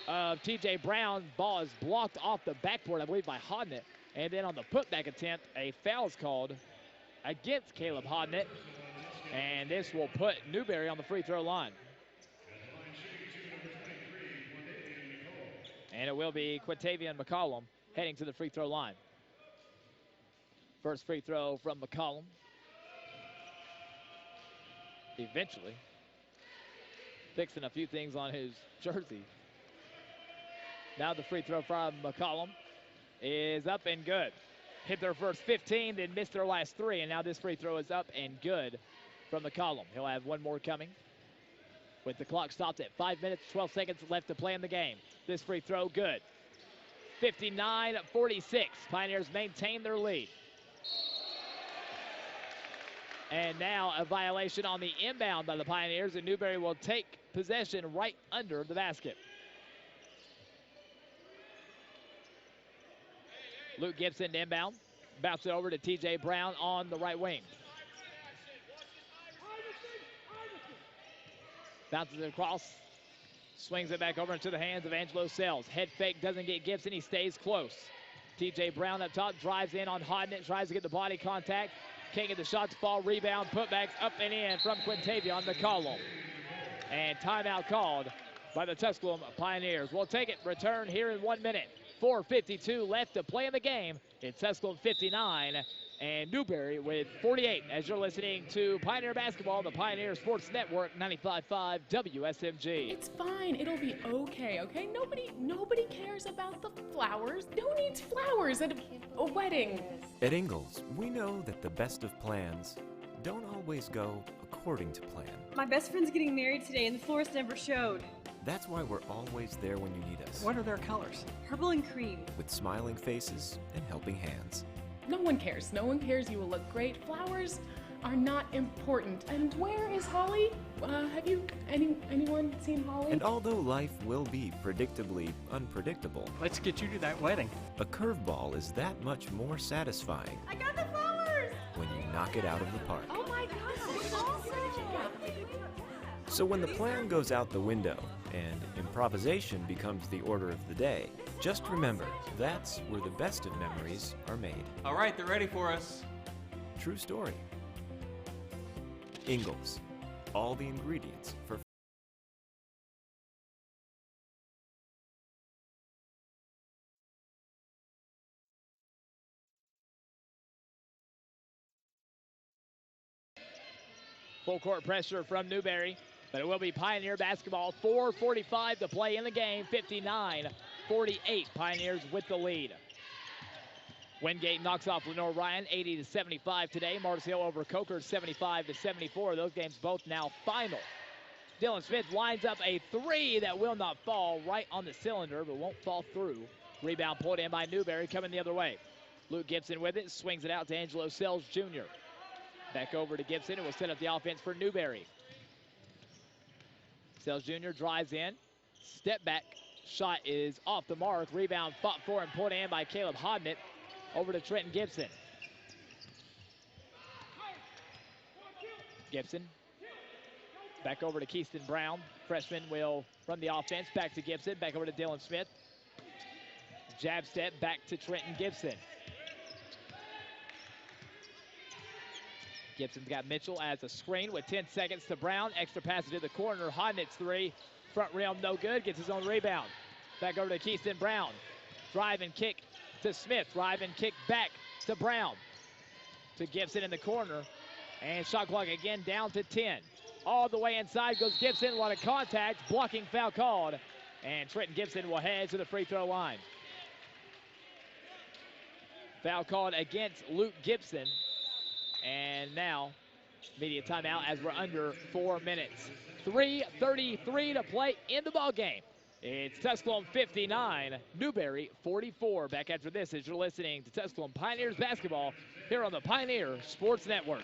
of T.J. Brown. Ball is blocked off the backboard, I believe, by Hodnett. And then on the putback attempt, a foul is called against Caleb Hodnett. And this will put Newberry on the free throw line. And it will be Quintavion McCollum heading to the free throw line. First free throw from McCollum. Eventually fixing a few things on his jersey. Now the free throw from McCollum is up and good. Hit their first 15, then missed their last three, and now this free throw is up and good from McCollum. He'll have one more coming. With the clock stopped at 5 minutes, 12 seconds left to play in the game. This free throw, good. 59-46. Pioneers maintain their lead. And now a violation on the inbound by the Pioneers, and Newberry will take possession right under the basket. Luke Gibson to inbound. Bounce it over to T.J. Brown on the right wing. Bounces it across, swings it back over into the hands of Angelo Sells. Head fake doesn't get Gibson, he stays close. TJ Brown up top, drives in on Hodnett, tries to get the body contact. Can't get the shots, fall, rebound, putbacks up and in from Quintavion McCollum. And timeout called by the Tusculum Pioneers. We'll take it, return here in 1 minute. 4:52 left to play in the game. It's Tusculum 59 and Newberry with 48 as you're listening to Pioneer Basketball, the Pioneer Sports Network, 95.5 WSMG. It's fine. It'll be okay, okay? Nobody cares about the flowers. Who needs flowers at a wedding? At Ingalls, we know that the best of plans don't always go according to plan. My best friend's getting married today and the florist never showed. That's why we're always there when you need us. What are their colors? Purple and cream. With smiling faces and helping hands. No one cares. No one cares. You will look great. Flowers are not important. And where is Holly? Have you anyone seen Holly? And although life will be predictably unpredictable, Let's get you to that wedding. a curveball is that much more satisfying I got the flowers! when you knock it out of the park. Oh my gosh, it's awesome! So when the plan goes out the window and improvisation becomes the order of the day, just remember, that's where the best of memories are made. All right, they're ready for us. True story. Ingalls. All the ingredients for Full court pressure from Newberry, but it will be Pioneer basketball. 4:45 to play in the game. 59-48. Pioneers with the lead. Wingate knocks off Lenore Ryan 80-75 today. Mars Hill over Coker 75-74. Those games both now final. Dylan Smith lines up a three that will not fall, right on the cylinder, but won't fall through. Rebound pulled in by Newberry, coming the other way. Luke Gibson with it, swings it out to Angelo Sells Jr. Back over to Gibson, and will set up the offense for Newberry. Sells Jr. drives in, step back, shot is off the mark. Rebound fought for and pulled in by Caleb Hodnett. Over to Trenton Gibson. Gibson. Back over to Keyston Brown. Freshman will run the offense. Back to Gibson. Back over to Dylan Smith. Jab step back to Trenton Gibson. Gibson's got Mitchell as a screen with 10 seconds to Brown. Extra pass to the corner. Hodnett's three. Front rim no good. Gets his own rebound. Back over to Keyston Brown. Drive and kick to Smith. Drive and kick back to Brown. To Gibson in the corner. And shot clock again down to 10. All the way inside goes Gibson. A lot of contact. Blocking foul called. And Trenton Gibson will head to the free throw line. Foul called against Luke Gibson. And now, media timeout as we're under 4 minutes. 3:33 to play in the ball game. It's Tusculum 59, Newberry 44. Back after this as you're listening to Tusculum Pioneers basketball here on the Pioneer Sports Network.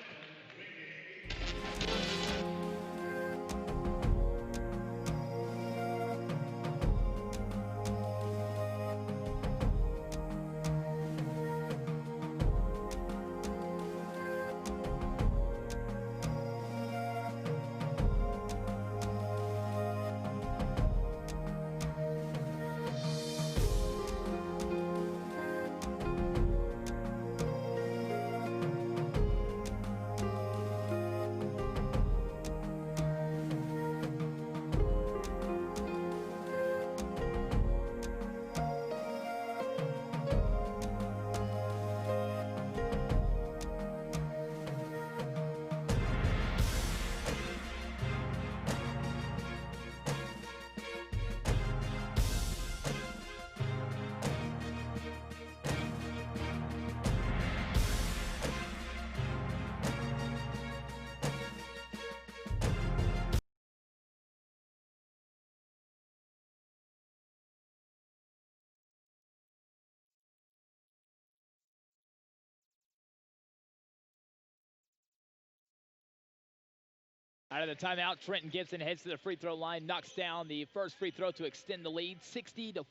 Out of the timeout, Trenton Gibson heads to the free throw line, knocks down the first free throw to extend the lead, 60-48.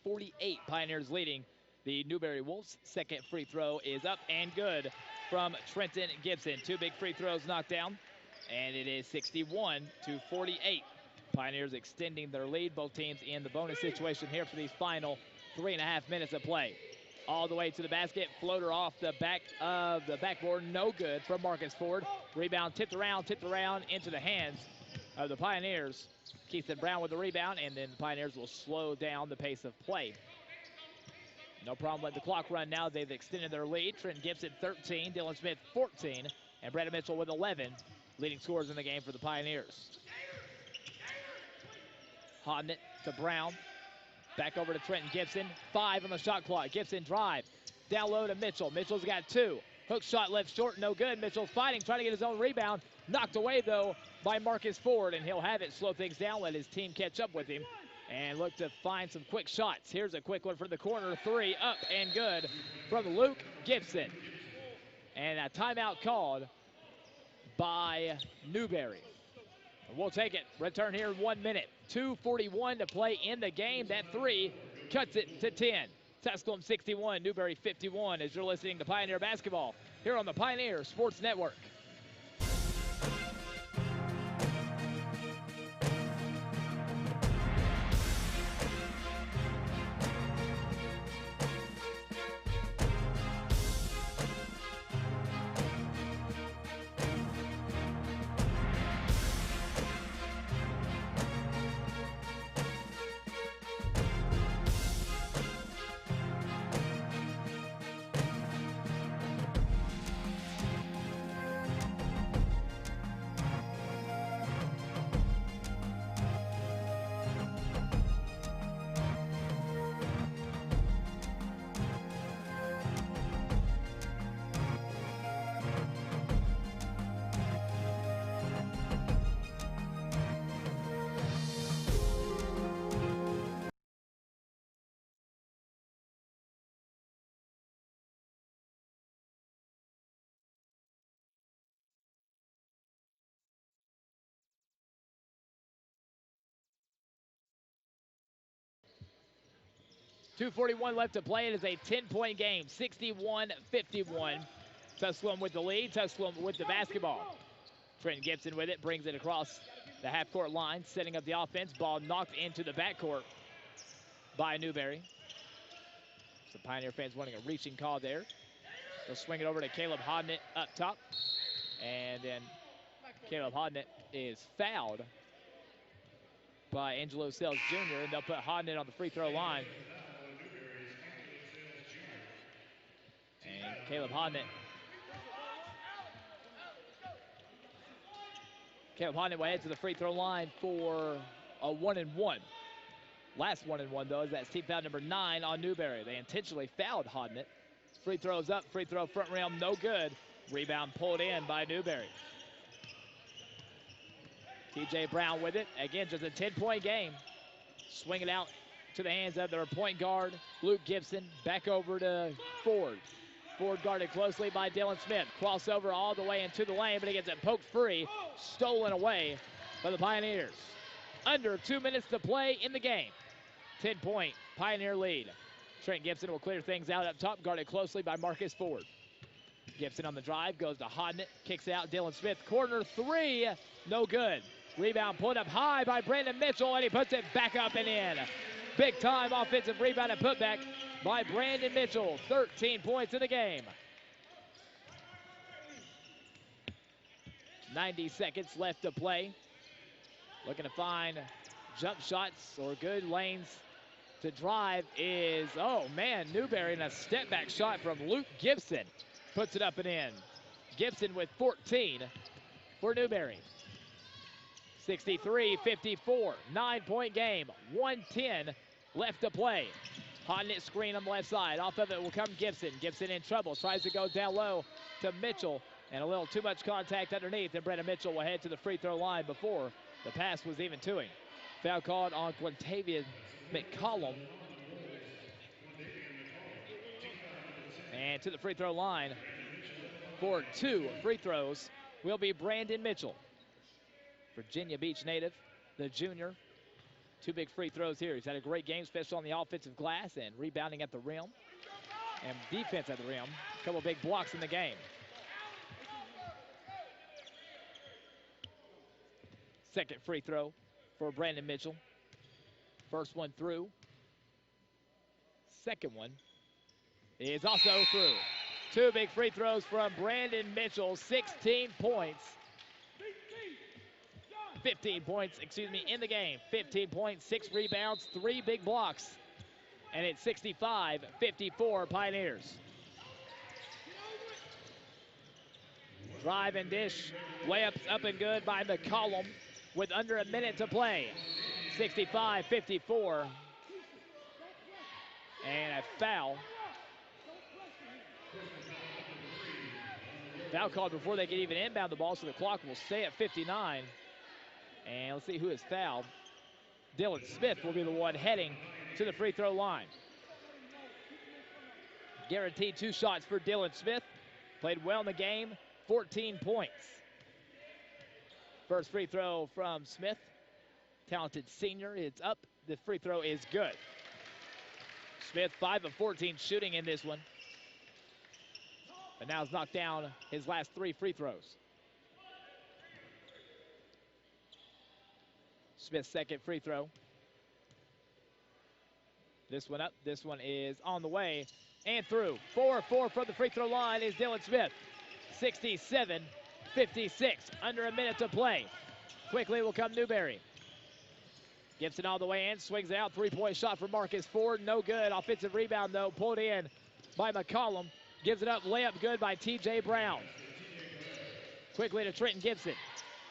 Pioneers leading the Newberry Wolves. Second free throw is up and good from Trenton Gibson. Two big free throws knocked down, and it is 61-48. Pioneers extending their lead. Both teams in the bonus situation here for these final 3.5 minutes of play. all the way to the basket. Floater off the back of the backboard. No good from Marcus Ford. Rebound tipped around into the hands of the Pioneers. Keithan Brown with the rebound, and then the Pioneers will slow down the pace of play. No problem letting the clock run now. They've extended their lead. Trent Gibson 13, Dylan Smith 14, and Brandon Mitchell with 11, leading scorers in the game for the Pioneers. Hodnett to Brown. Back over to Trenton Gibson. 5 on the shot clock. Gibson drive. Down low to Mitchell. Mitchell's got 2. Hook shot left short, no good. Mitchell's fighting, trying to get his own rebound. Knocked away, though, by Marcus Ford, and he'll have it, slow things down, let his team catch up with him, and look to find some quick shots. Here's a quick one from the corner. 3 up and good from Luke Gibson. And a timeout called by Newberry. We'll take it. Return here in 1 minute. 2:41 to play in the game. That 3 cuts it to 10. Tusculum 61, Newberry 51, as you're listening to Pioneer Basketball here on the Pioneer Sports Network. .241 left to play. It is a 10-point game, 61-51. Tusculum with the lead. Tusculum with the basketball. Trenton Gibson with it, brings it across the half-court line, setting up the offense. Ball knocked into the backcourt by Newberry. So Pioneer fans wanting a reaching call there. They'll swing it over to Caleb Hodnett up top. And then Caleb Hodnett is fouled by Angelo Sells Jr., and they'll put Hodnett on the free throw line. And Caleb Hodnett will head to the free throw line for a 1-and-1. Last 1-and-1, though, is that's team foul number 9 on Newberry. They intentionally fouled Hodnett. Free throws up, free throw front rim, no good. Rebound pulled in by Newberry. TJ Brown with it. Again, just a 10-point game. Swing it out to the hands of their point guard, Luke Gibson. Back over to Ford. Ford guarded closely by Dylan Smith. Crossover all the way into the lane, but he gets it poked free. Stolen away by the Pioneers. Under 2 minutes to play in the game. 10-point Pioneer lead. Trent Gibson will clear things out up top, guarded closely by Marcus Ford. Gibson on the drive, goes to Hodnett, kicks out Dylan Smith. Corner 3, no good. Rebound pulled up high by Brandon Mitchell, and he puts it back up and in. Big time offensive rebound and putback by Brandon Mitchell. 13 points in the game. 90 seconds left to play. Looking to find jump shots or good lanes to drive is, oh man, Newberry, and a step back shot from Luke Gibson. Puts it up and in. Gibson with 14 for Newberry. 63-54, 9-point game, 1:10 left to play. Hodnett screen on the left side. Off of it will come Gibson. Gibson in trouble, tries to go down low to Mitchell, and a little too much contact underneath, and Brandon Mitchell will head to the free throw line before the pass was even to him. Foul called on Quintavious McCollum. And to the free throw line for 2 free throws will be Brandon Mitchell. Virginia Beach native, the junior. 2 big free throws here. He's had a great game, especially on the offensive glass and rebounding at the rim and defense at the rim. A couple big blocks in the game. Second free throw for Brandon Mitchell. First one through. Second one is also through. 2 big free throws from Brandon Mitchell, 16 points. 15 points, in the game. 15 points, 6 rebounds, 3 big blocks. And it's 65-54 Pioneers. Drive and dish. Layups up and good by McCollum with under a minute to play. 65-54. And a foul. Foul called before they can even inbound the ball, so the clock will stay at 59. And let's see who is fouled. Dylan Smith will be the one heading to the free throw line. Guaranteed 2 shots for Dylan Smith. Played well in the game, 14 points. First free throw from Smith. Talented senior, it's up. The free throw is good. Smith 5 of 14 shooting in this one. But now has knocked down his last 3 free throws. Smith's second free throw. This one up, this one is on the way and through. 4-4 from the free throw line is Dylan Smith. 67-56, under a minute to play. Quickly will come Newberry. Gibson all the way in, swings it out. 3-point shot for Marcus Ford, no good. Offensive rebound though, pulled in by McCollum. Gives it up, layup good by T.J. Brown. Quickly to Trenton Gibson.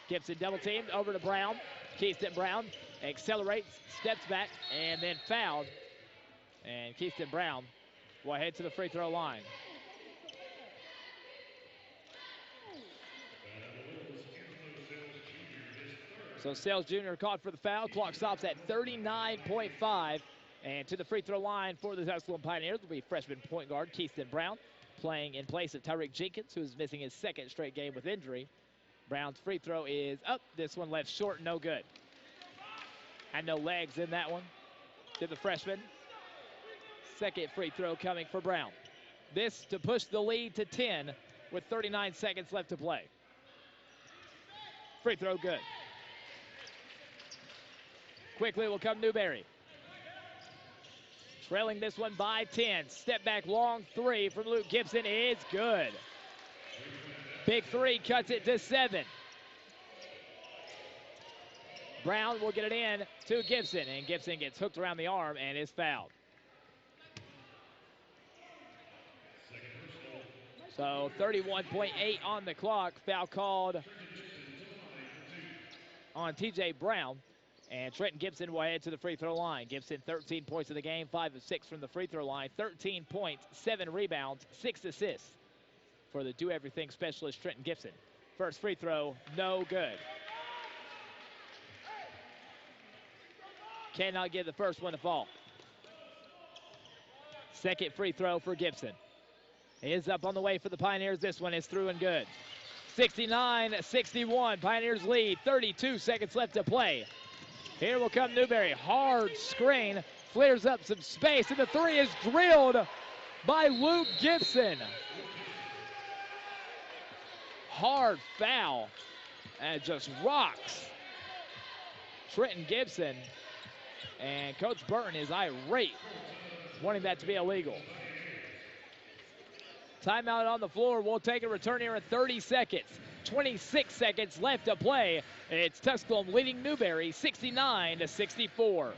Gibson double teamed over to Brown. Keyston Brown accelerates, steps back, and then fouled. And Keyston Brown will head to the free throw line. So Sales Jr. caught for the foul. Clock stops at 39.5. And to the free throw line for the Tusculum Pioneers will be freshman point guard Keyston Brown, playing in place of Tyreek Jenkins, who is missing his 2nd straight game with injury. Brown's free throw is up. This one left short, no good. And no legs in that one to the freshman. Second free throw coming for Brown. This to push the lead to 10 with 39 seconds left to play. Free throw good. Quickly will come Newberry. Trailing this one by 10. Step back long 3 from Luke Gibson is good. Big 3 cuts it to 7. Brown will get it in to Gibson, and Gibson gets hooked around the arm and is fouled. So 31.8 on the clock. Foul called on T.J. Brown. And Trenton Gibson will head to the free throw line. Gibson 13 points in the game, 5 of 6 from the free throw line. 13 points, 7 rebounds, 6 assists for the do-everything specialist Trenton Gibson. First free throw, no good. Cannot get the first one to fall. Second free throw for Gibson. He is up on the way for the Pioneers. This one is through and good. 69-61, Pioneers lead, 32 seconds left to play. Here will come Newberry, hard screen, flares up some space, and the 3 is drilled by Luke Gibson. Hard foul, and just rocks Trenton Gibson. And Coach Burton is irate, wanting that to be illegal. Timeout on the floor. We'll take a return here in 30 seconds. 26 seconds left to play. It's Tusculum leading Newberry 69-64.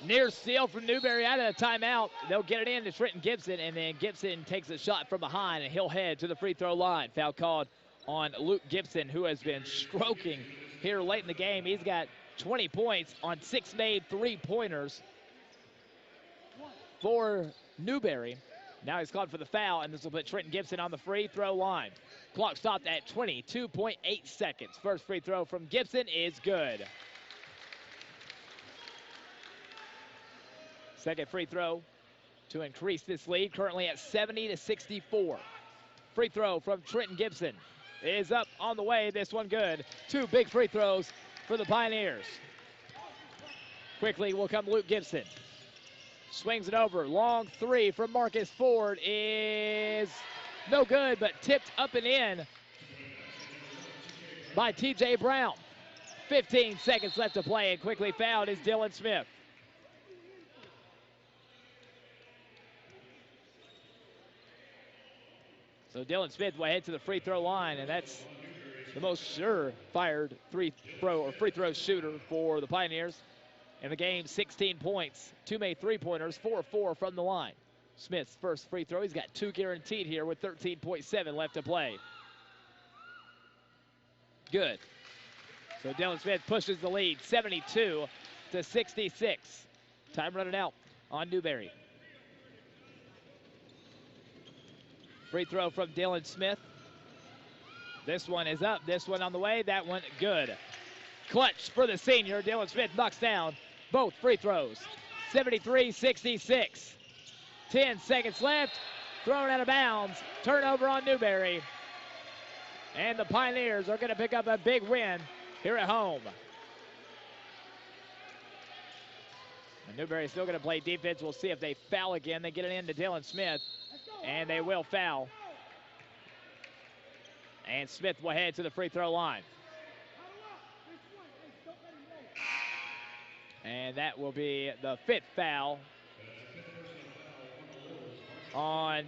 Near steal from Newberry out of the timeout. They'll get it in to Trenton Gibson, and then Gibson takes a shot from behind, and he'll head to the free throw line. Foul called on Luke Gibson, who has been stroking here late in the game. He's got 20 points on 6 made three-pointers for Newberry. Now he's called for the foul, and this will put Trenton Gibson on the free throw line. Clock stopped at 22.8 seconds. First free throw from Gibson is good. Second free throw to increase this lead, currently at 70-64. Free throw from Trenton Gibson is up on the way. This one good. Two big free throws for the Pioneers. Quickly will come Luke Gibson. Swings it over. Long three from Marcus Ford is no good, but tipped up and in by T.J. Brown. 15 seconds left to play, and quickly fouled is Dylan Smith. So Dylan Smith will head to the free throw line, and that's the most sure-fired free throw shooter for the Pioneers. In the game, 16 points, 2 made three-pointers, 4 of 4 from the line. Smith's first free throw, he's got 2 guaranteed here with 13.7 left to play. Good. So Dylan Smith pushes the lead, 72-66. Time running out on Newberry. Free throw from Dylan Smith. This one is up, this one on the way, that one good. Clutch for the senior. Dylan Smith knocks down both free throws. 73-66. 10 seconds left. Thrown out of bounds. Turnover on Newberry. And the Pioneers are going to pick up a big win here at home. And Newberry is still going to play defense. We'll see if they foul again. They get it into Dylan Smith. And they will foul. And Smith will head to the free throw line. And that will be the 5th foul on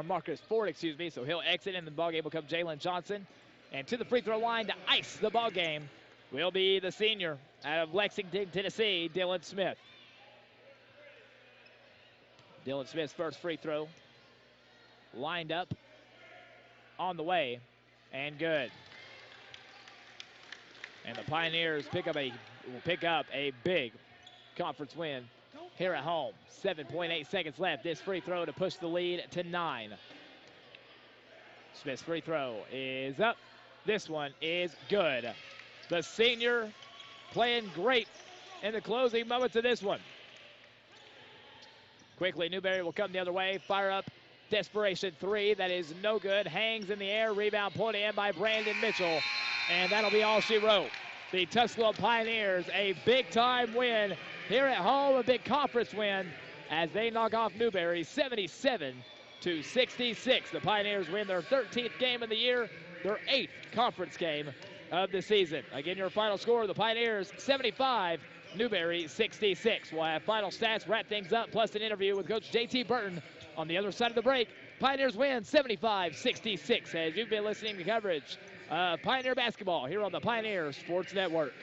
Marcus Ford, So he'll exit, and the ballgame will come Jalen Johnson. And to the free throw line to ice the ballgame will be the senior out of Lexington, Tennessee, Dylan Smith. Dylan Smith's first free throw lined up, on the way, and good. And the Pioneers will pick up a big conference win here at home. 7.8 seconds left. This free throw to push the lead to 9. Smith's free throw is up. This one is good. The senior playing great in the closing moments of this one. Quickly, Newberry will come the other way. Fire up. Desperation three. That is no good. Hangs in the air. Rebound pulled in by Brandon Mitchell. And that'll be all she wrote. The Tusculum Pioneers, a big-time win here at home, a big conference win as they knock off Newberry 77-66. The Pioneers win their 13th game of the year, their 8th conference game of the season. Again, your final score, the Pioneers 75, Newberry 66. We'll have final stats, wrap things up, plus an interview with Coach J.T. Burton on the other side of the break. Pioneers win 75-66 as you've been listening to coverage Pioneer basketball here on the Pioneer Sports Network.